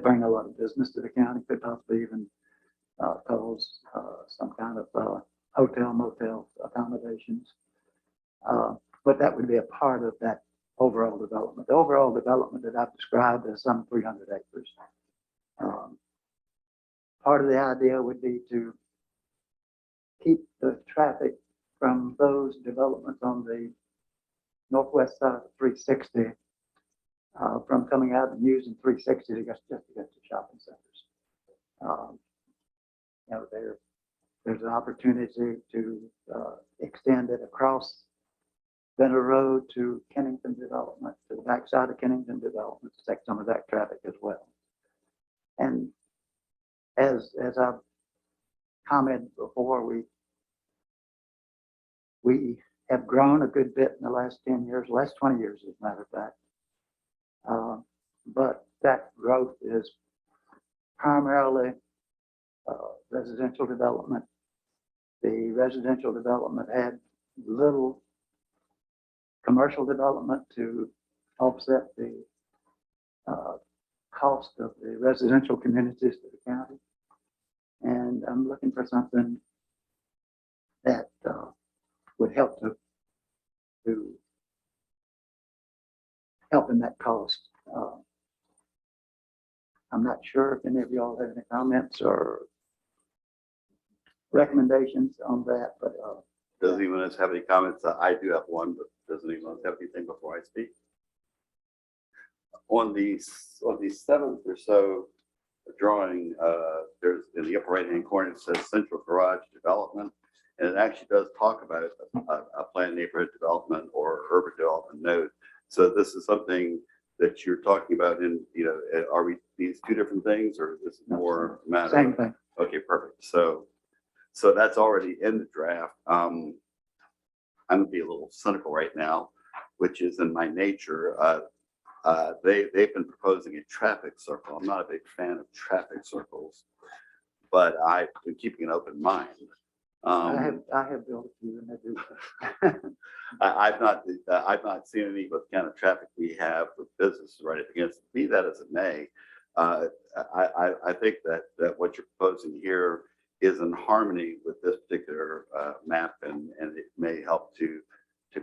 bring a lot of business to the county, could possibly even cause some kind of hotel, motel accommodations. But that would be a part of that overall development. The overall development that I've described is some 300 acres. Part of the idea would be to keep the traffic from those developments on the northwest side of 360 from coming out and using 360 to just to get to shopping centers. You know, there's an opportunity to extend it across Benner Road to Kennington Development, to the backside of Kennington Development, to take some of that traffic as well. And as I've commented before, we have grown a good bit in the last 10 years, last 20 years, as a matter of fact. But that growth is primarily residential development. The residential development had little commercial development to offset the cost of the residential communities to the county. And I'm looking for something that would help to help in that cost. I'm not sure if any of y'all have any comments or recommendations on that, but Does anyone else have any comments? I do have one, but does anyone else have anything before I speak? On the 7th or so drawing, there's in the upper right-hand corner, it says central garage development. And it actually does talk about a planned neighborhood development or urban development node. So this is something that you're talking about in, are we these two different things, or is this more a matter? same thing. Okay, perfect. So that's already in the draft. I'm gonna be a little cynical right now, which is in my nature. They've been proposing a traffic circle. I'm not a big fan of traffic circles, but I've been keeping an open mind. I have built a few and I do. I've not seen any of the kind of traffic we have with businesses right up against. Be that as it may, I think that what you're proposing here is in harmony with this particular map, and it may help to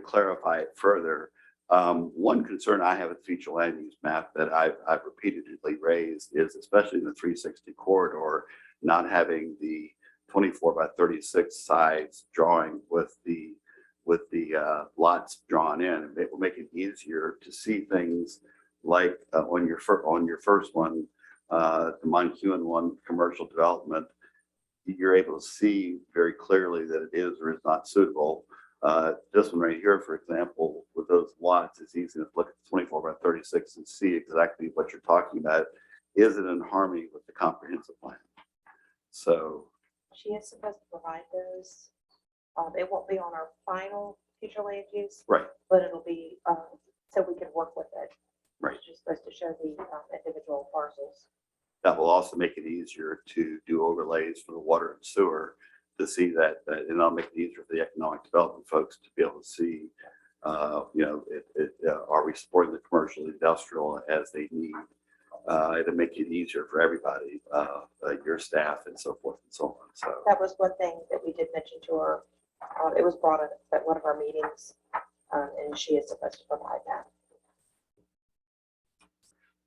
clarify it further. One concern I have with future land use map that I've repeatedly raised is, especially in the 360 corridor, not having the 24 by 36 sides drawing with the lots drawn in. It will make it easier to see things like on your first one, the Moncune one, commercial development. You're able to see very clearly that it is or is not suitable. This one right here, for example, with those lots, it's easy to look at 24 by 36 and see exactly what you're talking about. Is it in harmony with the comprehensive plan? So She is supposed to provide those. It won't be on our final future land use, right, but it'll be, so we can work with it. right. She's supposed to show the individual parcels. That will also make it easier to do overlays for the water and sewer to see that, and that'll make it easier for the economic development folks to be able to see, are we supporting the commercial industrial as they need? It'll make it easier for everybody, your staff and so forth and so on. So That was one thing that we did mention to her. It was brought up at one of our meetings, and she is supposed to provide that.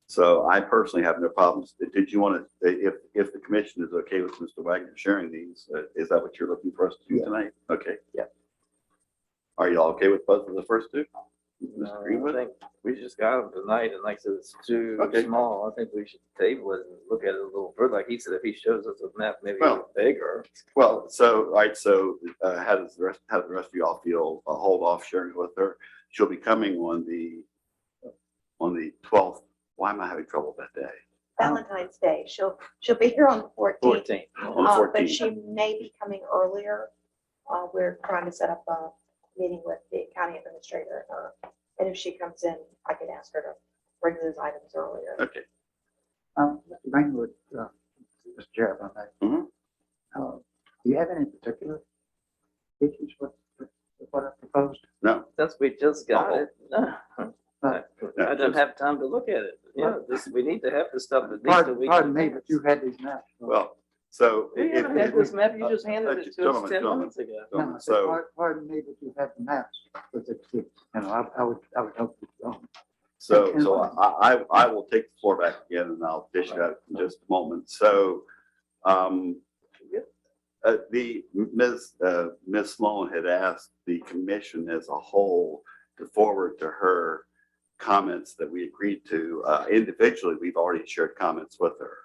So I personally have no problems. Did you want to, if the commission is okay with Mr. Wagner sharing these, is that what you're looking for us to do tonight? Okay. Yeah. Are you all okay with both of the first two? No, Mr. I Greenwood? think we just got them tonight, and like I said, it's too Okay. small. I think we should table it and look at it a little further. Like he said, if he shows us a map, maybe Well, bigger. Well, so, all right, so how does the rest of y'all feel? Hold off sharing it with her. She'll be coming on the 12th. Why am I having trouble that day? Valentine's Day, she'll be here on the 14th. 14. On the But 14th. she may be coming earlier. We're trying to set up a meeting with the county administrator. And if she comes in, I can ask her to bring those items earlier. Okay. Mr. Greenwood, Mr. Chair, if I may. Mhm. Do you have any particular issues with what I proposed? No, Since we just got Oh. it, no. I don't have time to look at it. Yeah, we need to have the stuff at least a week. Pardon me, but you had these maps. well, so. We haven't had this map. You just handed it to us Gentlemen, 10 gentlemen. months ago. No, I said, So, pardon me, but you had the maps. But I would hope that, so I will take the floor back again and I'll dish it out in just a moment. So, the Ms. Sloan had asked the commission as a whole to forward to her comments that we agreed to. Individually, we've already shared comments with her.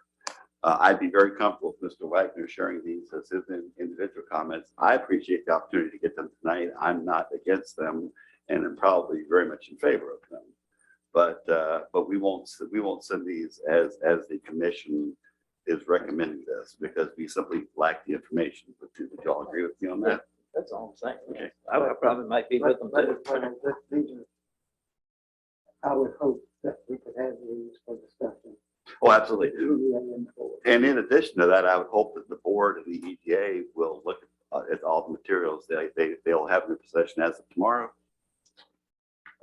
I'd be very comfortable with Mr. Wagner sharing these as his individual comments. I appreciate the opportunity to get them tonight. I'm not against them, and I'm probably very much in favor of them. But we won't send these as the commission is recommending this because we simply lack the information. But do y'all agree with me on that? That's all I'm saying. Okay. I probably might be with them too. I would hope that we could have these for discussion. Oh, absolutely. EDA and the board. And in addition to that, I would hope that the board and the EDA will look at all the materials they'll have in their possession as of tomorrow.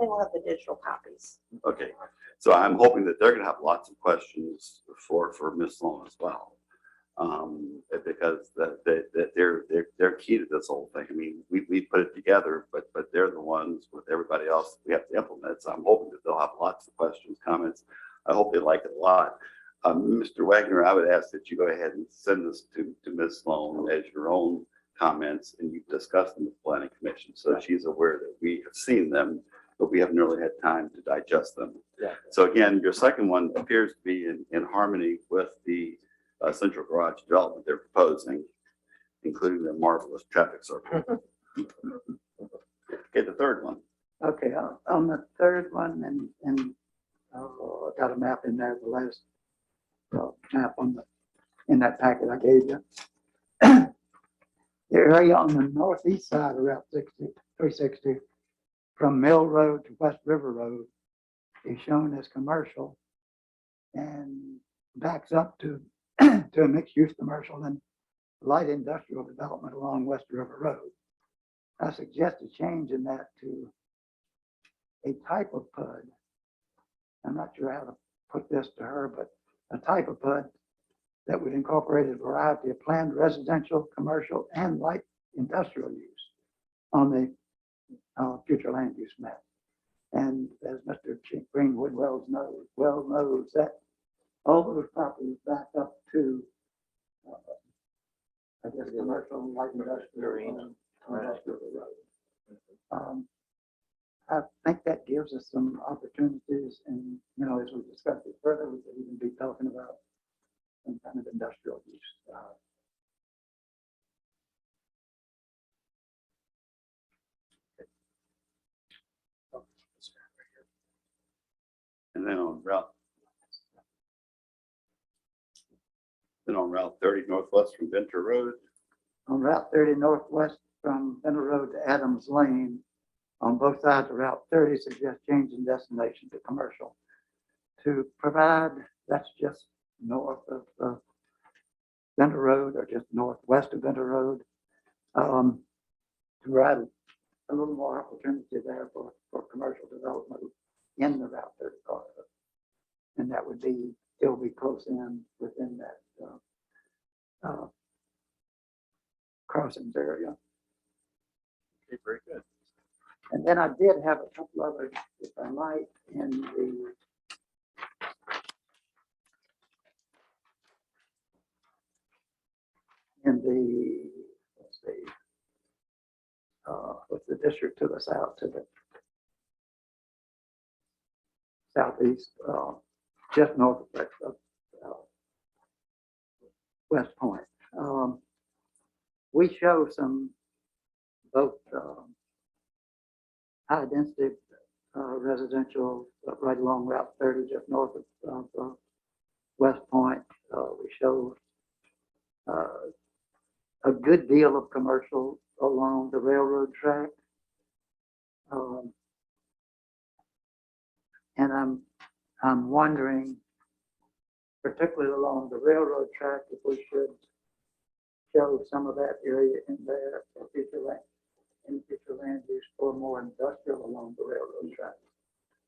They will have the digital copies. Okay, so I'm hoping that they're gonna have lots of questions for Ms. Sloan as well. Because they're key to this whole thing. I mean, we put it together, but they're the ones with everybody else we have to implement. So I'm hoping that they'll have lots of questions, comments. I hope they like it a lot. Mr. Wagner, I would ask that you go ahead and send this to Ms. Sloan as your own comments, and you discuss them with the Planning Commission, so she's aware that we have seen them, but we haven't really had time to digest them. Yeah. So again, your second one appears to be in harmony with the central garage development they're proposing, including the marvelous traffic circle. Okay, the third one. Okay, on the third one, and got a map in there, the last map in that packet I gave you. The area on the northeast side of Route 360 from Mill Road to West River Road is shown as commercial and backs up to a mixed-use commercial and light industrial development along West River Road. I suggest a change in that to a type of PUD. I'm not sure how to put this to her, but a type of PUD that would incorporate a variety of planned residential, commercial, and light industrial use on the future land use map. And as Mr. Greenwood well knows that all those properties back up to, I guess, commercial and light industrial and industrial road. I think that gives us some opportunities, and as we discuss it further, we could even be talking about some kind of industrial use. And then on Route 30 northwest from Venture Road. On Route 30 northwest from Benner Road to Adams Lane, on both sides of Route 30, suggest change in destination to commercial to provide, that's just north of Benner Road or just northwest of Benner Road, to provide a little more opportunity there for commercial development in the Route 30 corridor. And that would still be close in within that crossings area. Okay, very good. And then I did have a couple others, if I might, in the, let's see, what's the district to the south, to the southeast, just north of West Point. We show some both high density residential right along Route 30, just north of West Point. We show a good deal of commercial along the railroad track. And I'm wondering, particularly along the railroad track, if we should show some of that area in there for future land use for more industrial along the railroad track.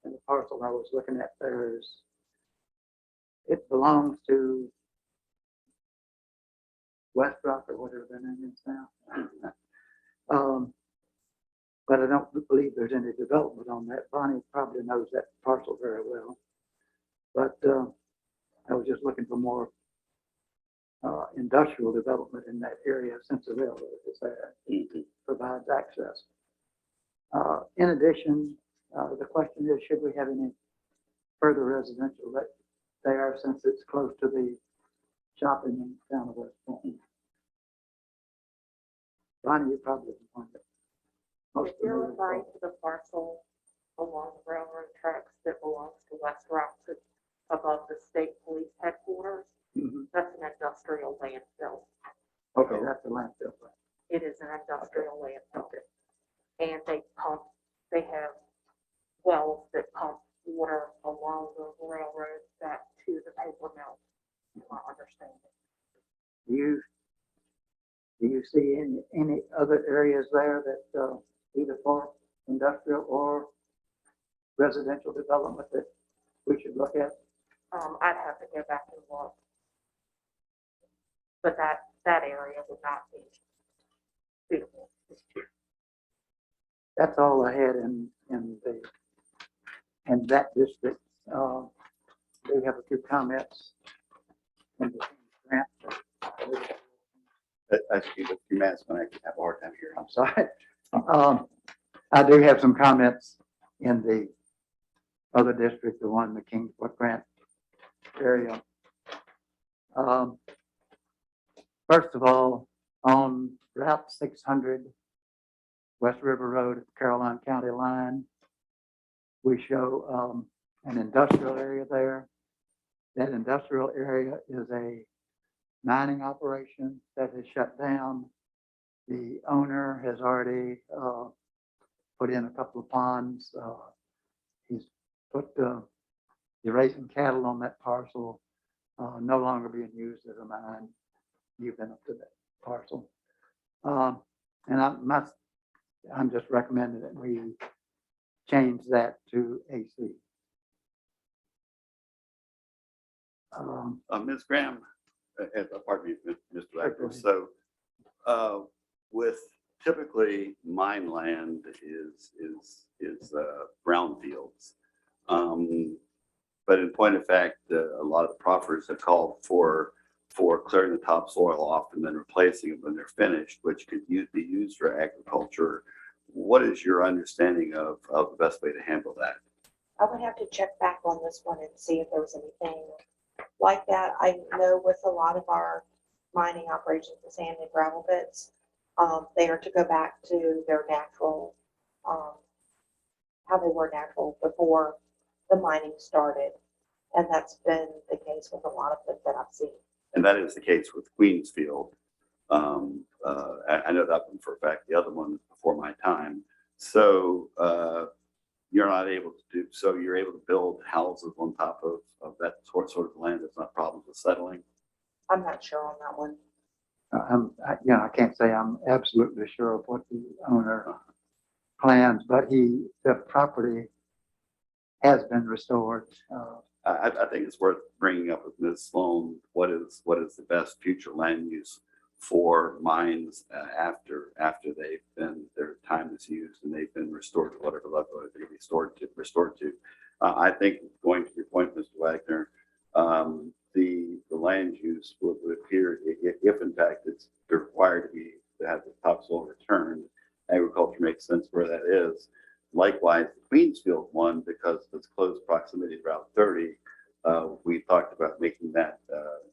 And the parcel I was looking at there it belongs to West Rock or whatever their name is now. But I don't believe there's any development on that. Bonnie probably knows that parcel very well. But I was just looking for more industrial development in that area since the railroad is there. Provides access. In addition, the question is, should we have any further residential there since it's close to the shopping in town of West Point? Bonnie, you probably want it. If you're referring to the parcel along the railroad tracks that belongs to West Rock above the state police headquarters, that's an industrial landfill. Okay, that's the landfill. It is an industrial landfill. And they have wells that pump water along the railroad back to the paper mill. understanding. Do you see any other areas there that, either for industrial or residential development that we should look at? I'd have to go back and look. But that area would not be suitable. That's all I had in that district. We have a few comments. in the grant. I think a few minutes when I have a hard time hearing. I'm sorry. I do have some comments in the other district, the one in the Kingsport Grant area. First of all, on Route 600, West River Road at the Caroline County line, we show an industrial area there. That industrial area is a mining operation that is shut down. The owner has already put in a couple of ponds. He's raising cattle on that parcel, no longer being used as a mine. You've been up to that parcel. And I'm just recommending that we change that to AC. Ms. Graham, pardon me, Mr. Director. ahead. So, with typically mine land is brownfields. But in point of fact, a lot of the proffers have called for clearing the topsoil off and then replacing it when they're finished, which could be used for agriculture. What is your understanding of the best way to handle that? I would have to check back on this one and see if there was anything like that. I know with a lot of our mining operations, the sand and gravel pits, they are to go back to their natural, how they were natural before the mining started. And that's been the case with a lot of them that I've seen. And that is the case with Queensfield. I know that one for a fact. The other one was before my time. So you're not able to do, so you're able to build houses on top of that sort of land. There's not problems with settling. I'm not sure on that one. I can't say I'm absolutely sure of what the owner plans, but the property has been restored. I think it's worth bringing up with Ms. Sloan, what is the best future land use for mines after their time is used and they've been restored to whatever level they're going to be restored to. I think, going to your point, Mr. Wagner, the land use would appear, if in fact it's required to have the topsoil returned, agriculture makes sense where that is. Likewise, the Queensfield one, because of its close proximity to Route 30, we talked about making that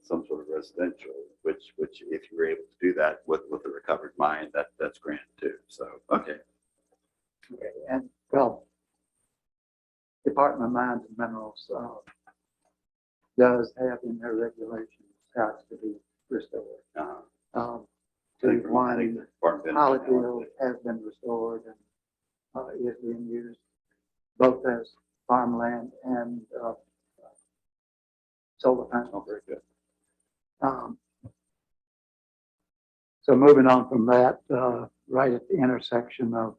some sort of residential, which if you were able to do that with a recovered mine, that's grand too. So, okay. And well, Department of Mines and Minerals does have in their regulations how it's to be restored. Hollyfield has been restored and is being used both as farmland and solar panels. Oh, very good. So moving on from that, right at the intersection of,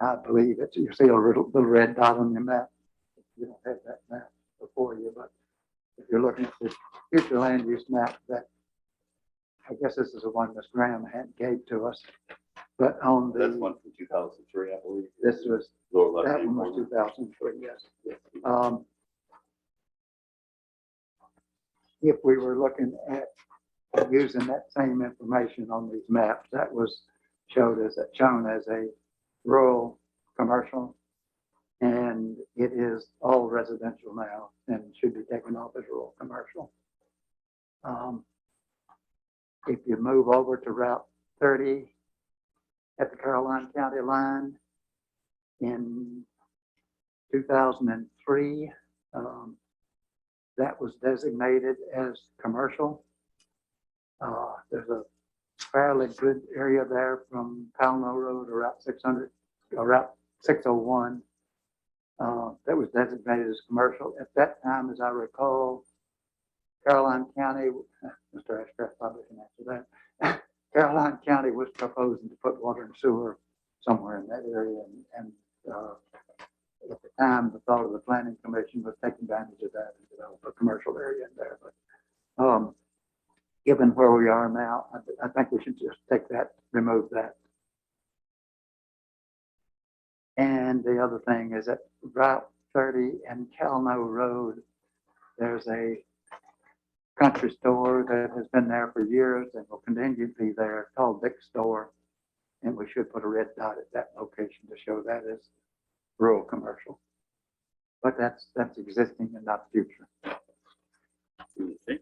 I believe it's, you see a little red dot on your map. You don't have that map before you, but if you're looking at the future land use map, that I guess this is the one Ms. Graham had gave to us. But on That's the, one from 2003, I believe. this was, Lower left that hand one was corner. 2003, yes. If we were looking at using that same information on these maps, that was shown as a rural commercial, and it is all residential now and should be taken off as rural commercial. If you move over to Route 30 at the Caroline County line in 2003, that was designated as commercial. There's a fairly good area there from Palno Road or Route 600 or Route 601 that was designated as commercial. At that time, as I recall, Caroline County, Mr. Ashcraft probably can answer that. Caroline County was proposing to put water and sewer somewhere in that area, and at the time, the thought of the planning commission was take advantage of that and develop a commercial area in there. But given where we are now, I think we should just take that, remove that. And the other thing is that Route 30 and Calno Road, there's a country store that has been there for years and will continue to be there called Dick's Store. And we should put a red dot at that location to show that as rural commercial. But that's existing and not future. Okay.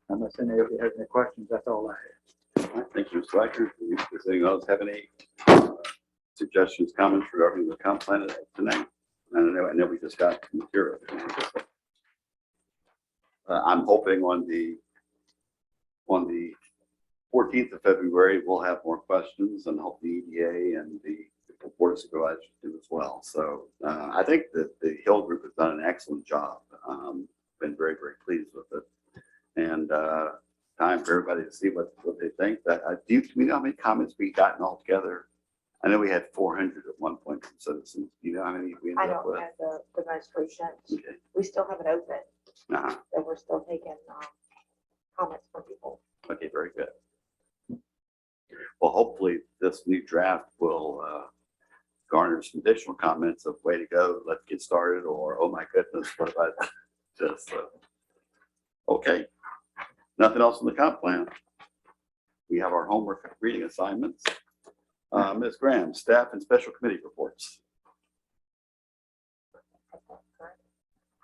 Unless any of you have any questions, that's all I have. All right, thank you, Mr. Riker. Does anyone else have any suggestions, comments regarding the comp plan tonight? I know we just got material. I'm hoping on the 14th of February, we'll have more questions, and hope the EDA and the Board of Supervisors do as well. So I think that the Hill Group has done an excellent job. Been very, very pleased with it. And time for everybody to see what they think. Do you know how many comments we gotten all together? I know we had 400 at one point from citizens. Do you know how many we I ended up don't with? have the most recent. Okay. We still have it open, Uh-huh. so we're still taking comments from people. Okay, very good. Well, hopefully this new draft will garner some additional comments of way to go, let's get started, or oh my goodness, what about this? Okay, nothing else on the comp plan. We have our homework reading assignments. Ms. Graham, staff and special committee reports.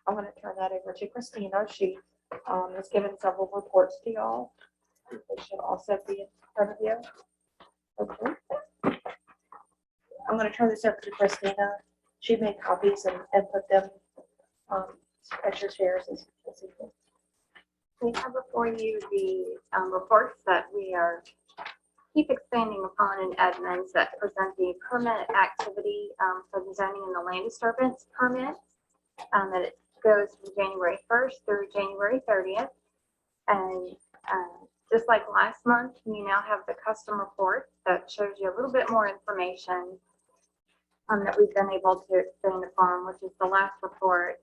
I'm going to turn that over to Christina. She has given several reports to y'all. They should also be in front of you. Okay. I'm going to turn this over to Christina. She made copies and put them as your shares this evening. We have before you the reports that we are keep expanding upon in Edmonds that present the permit activity for the zoning and the land disturbance permits. That it goes from January 1st through January 30th. And just like last month, you now have the custom report that shows you a little bit more information that we've been able to expand upon, which is the last report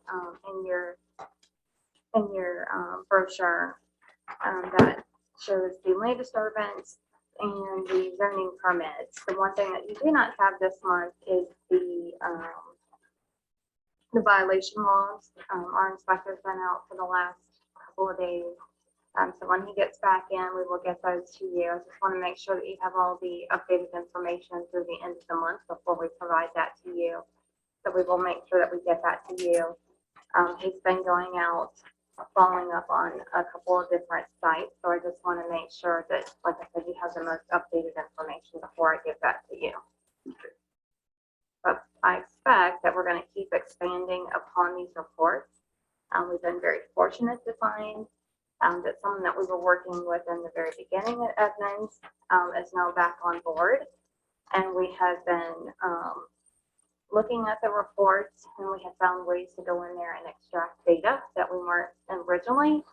in your brochure that shows the land disturbance and the zoning permits. The one thing that you do not have this month is the violation logs. Our inspector's been out for the last couple of days. So when he gets back in, we will get those to you. I just want to make sure that you have all the updated information through the end of the month before we provide that to you. So we will make sure that we get that to you. He's been going out, following up on a couple of different sites. So I just want to make sure that, like I said, you have the most updated information before I give that to you. Okay. But I expect that we're going to keep expanding upon these reports. We've been very fortunate to find that someone that we were working with in the very beginning at Edmonds is now back on board. And we have been looking at the reports, and we have found ways to go in there and extract data that we weren't originally.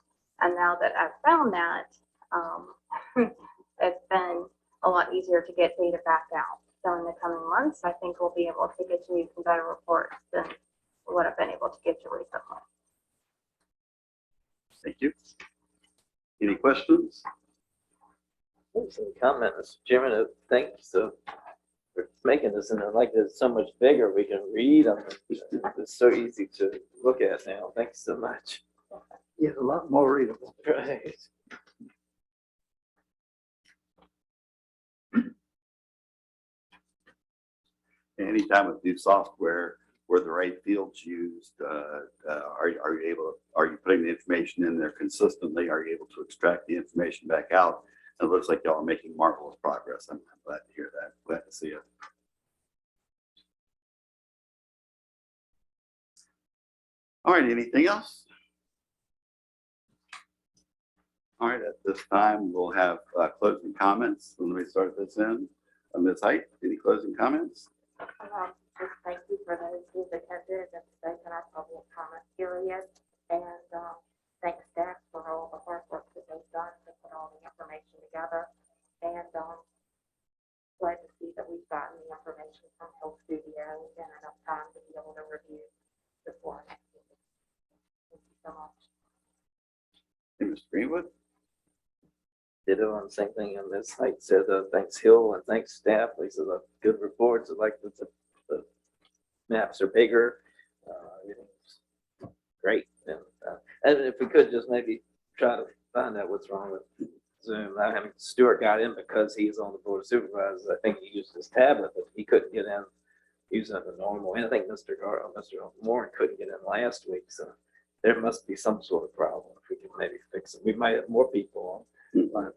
And now that I've found that, it's been a lot easier to get data back out. So in the coming months, I think we'll be able to get you some better reports than what I've been able to get you recently. Thank you. Any questions? Comment, Mr. Chairman, thank you for making this, and I like that it's so much bigger. We can read them. It's so easy to look at now. Thank you so much. Yeah, a lot more readable. Right. Anytime with new software where the right fields used, are you putting the information in there consistently? Are you able to extract the information back out? And it looks like y'all are making marvelous progress. I'm glad to hear that. Glad to see it. All right, anything else? All right, at this time, we'll have closing comments. Let me start this in. Ms. Height, any closing comments? just thank you for those who've attended and stayed in our public comment period. And thank staff for all the hard work that they've done to put all the information together. And glad to see that we've gotten the information from Hill Studio in enough time to be able to review before our next meeting. Thank you so much. Hey, Mr. Greenwood? Did it on the same thing, and Ms. Height said, thanks Hill and thanks staff. These are the good reports. I like that the maps are bigger. Everything's great. And if we could just maybe try to find out what's wrong with Zoom. I mean, Stuart got in because he's on the board of supervisors. I think he used his tablet, but he couldn't get in using the normal. And I think Mr. Warren couldn't get in last week, so there must be some sort of problem. If we can maybe fix it, we might have more people on.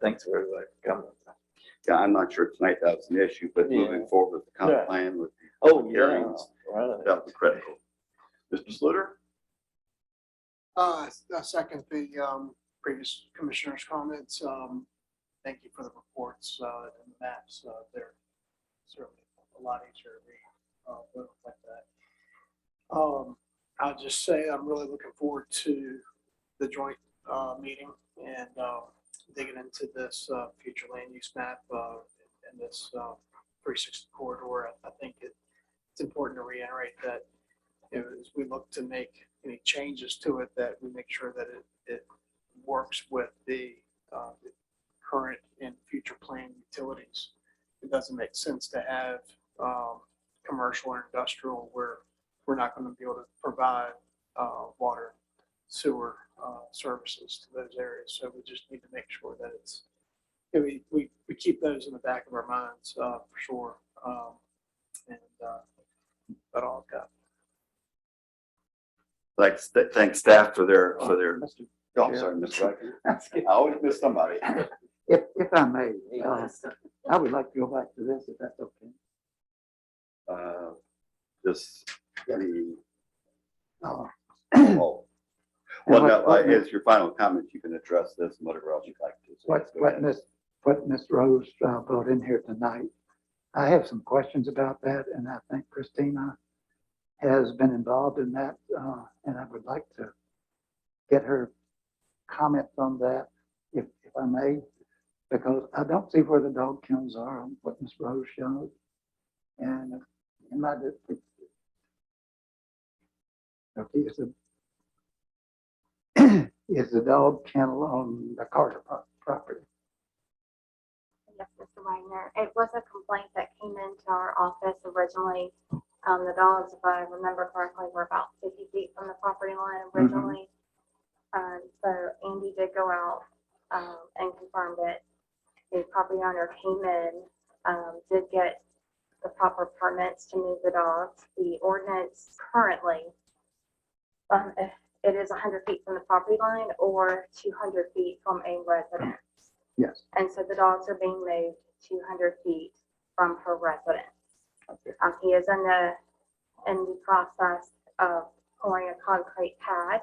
Thanks for everybody for coming. Yeah, I'm not sure tonight that was an issue, but moving forward with the comp Yeah. plan with Oh, hearings, right. that was critical. Mr. Sluter? I second the previous commissioner's comments. Thank you for the reports and the maps. They're certainly a lot easier to read. Look like that. I'll just say I'm really looking forward to the joint meeting and digging into this future land use map and this 360 corridor. I think it's important to reiterate that as we look to make any changes to it, that we make sure that it works with the current and future planned utilities. It doesn't make sense to have commercial or industrial where we're not going to be able to provide water, sewer services to those areas. So we just need to make sure that it's, we keep those in the back of our minds for sure. But all I've got. Thanks staff for their, Mr. oh, Chair. sorry, Mr. Rucker. I always miss somebody. If I may, I would like to go back to this, if that's okay. Just the, Uh, oh. Well, no, what- it's your final comments. You can address this and whatever else you'd like to. So What, go what ahead. Miss Rose brought in here tonight, I have some questions about that, and I think Christina has been involved in that, and I would like to get her comments on that, if I may, because I don't see where the dog kennels are on what Miss Rose showed. And in my district, okay, is the dog kennel on the Carter property? Yes, Mr. Wagner. It was a complaint that came into our office originally. The dogs, if I remember correctly, were about 50 feet from the property line originally. So Andy did go out and confirmed it. The property owner came in, did get the proper permits to move the dogs. The ordinance currently, it is 100 feet from the property line or 200 feet from a residence. Yes. And so the dogs are being moved 200 feet from her residence. Okay. He is in the process of pouring a concrete pad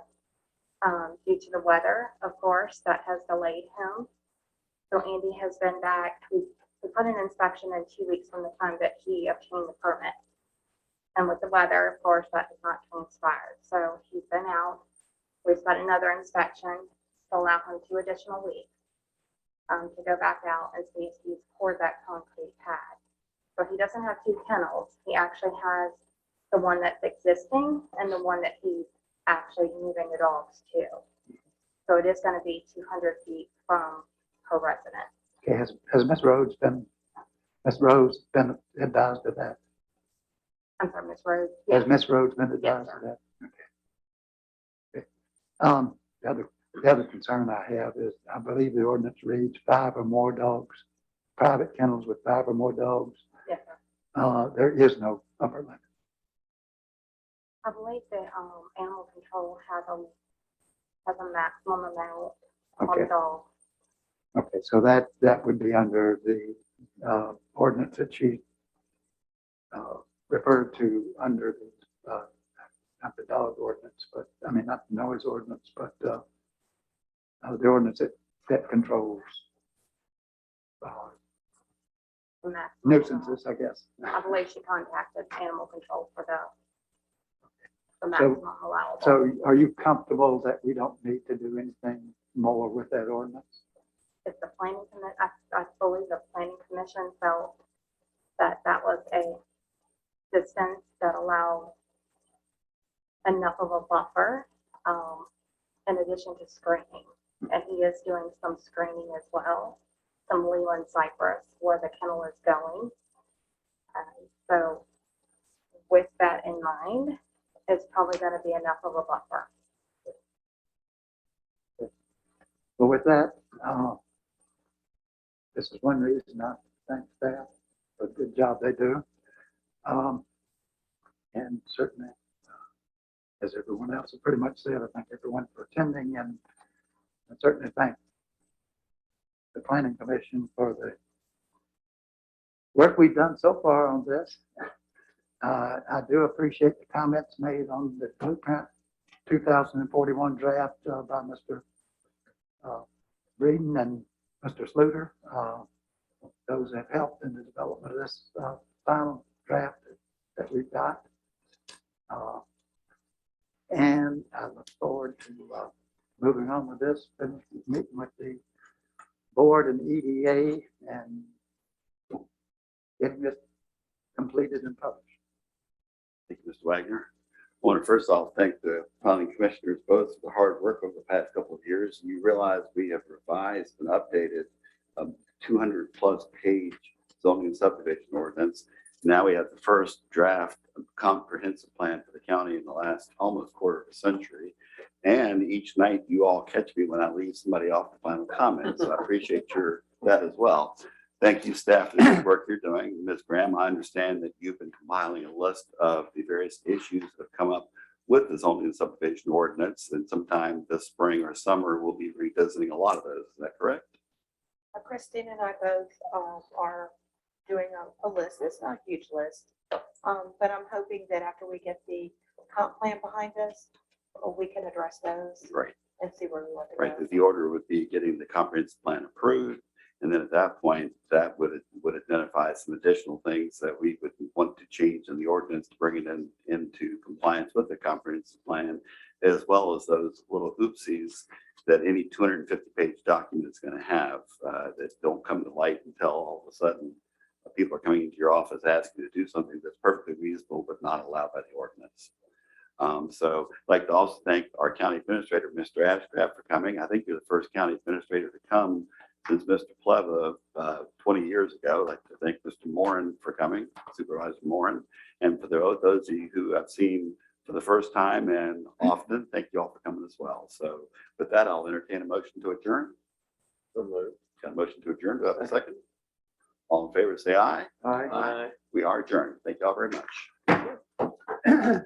due to the weather, of course, that has delayed him. So Andy has been back. We put an inspection in 2 weeks from the time that he obtained the permit. And with the weather, of course, that has not transpired. So he's been out. We've got another inspection to allow him 2 additional weeks to go back out and see if he's poured that concrete pad. So he doesn't have 2 kennels. He actually has the one that's existing and the one that he's actually moving the dogs to. So it is going to be 200 feet from her residence. Okay, has Miss Rhodes been advised of that? I'm sorry, Ms. Rose. Has Miss Rhodes been Yes, advised of sir. that? Okay. The other concern I have is, I believe the ordinance reads 5 or more dogs, private kennels with 5 or more dogs. Yes, sir. There is no upper limit. I believe that animal control has a maximum amount on Okay. the dog. Okay, so that would be under the ordinance that she referred to under the, not the dog ordinance, but, I mean, not the noise ordinance, but the ordinance that controls the maximum. nuisances, I guess. I believe she contacted animal control for the So- maximum allowable. So are you comfortable that we don't need to do anything more with that ordinance? If the planning commit, I believe the planning commission felt that that was a distance that allowed enough of a buffer, in addition to screening. And he is doing some screening as well, some Leland cypress where the kennel is going. So with that in mind, it's probably gonna be enough of a buffer. But with that, this is one reason I thank staff for the good job they do. And certainly, as everyone else has pretty much said, I thank everyone for attending, and I certainly thank the planning commission for the work we've done so far on this. I do appreciate the comments made on the blueprint 2041 draft by Mr. Breeden and Mr. Sluter. Those have helped in the development of this final draft that we've got. And I look forward to moving on with this, and meeting with the board and EDA and getting this completed and published. Thank you, Mr. Wagner. I want to first off thank the planning commissioners both for the hard work over the past couple of years. You realize we have revised and updated a 200+ page zoning and subdivision ordinance. Now we have the first draft comprehensive plan for the county in the last almost quarter of a century. And each night you all catch me when I leave somebody off the final comment. So I appreciate that as well. Thank you, staff, for the good work you're doing. Ms. Graham, I understand that you've been compiling a list of the various issues that have come up with the zoning and subdivision ordinance. And sometime this spring or summer, we'll be revisiting a lot of those. Is that correct? Christine and I both are doing a list. It's not a huge list. But I'm hoping that after we get the comp plan behind us, we can address those Right. and see where we want to Right. go. The order would be getting the comprehensive plan approved. And then at that point, that would identify some additional things that we would want to change in the ordinance to bring it into compliance with the comprehensive plan, as well as those little oopsies that any 250-page document is going to have that don't come to light until all of a sudden people are coming into your office asking you to do something that's perfectly reasonable but not allowed by the ordinance. So I'd like to also thank our county administrator, Mr. Ashcraft, for coming. I think you're the first county administrator to come since Mr. Pleva 20 years ago. I'd like to thank Mr. Moran for coming, Supervisor Moran. And for those of you who I've seen for the first time and often, thank you all for coming as well. So with that, I'll entertain a motion to adjourn. Got a motion to adjourn. Do I have a second? All in favor, say aye. All right. Aye. We are adjourned. Thank you all very much.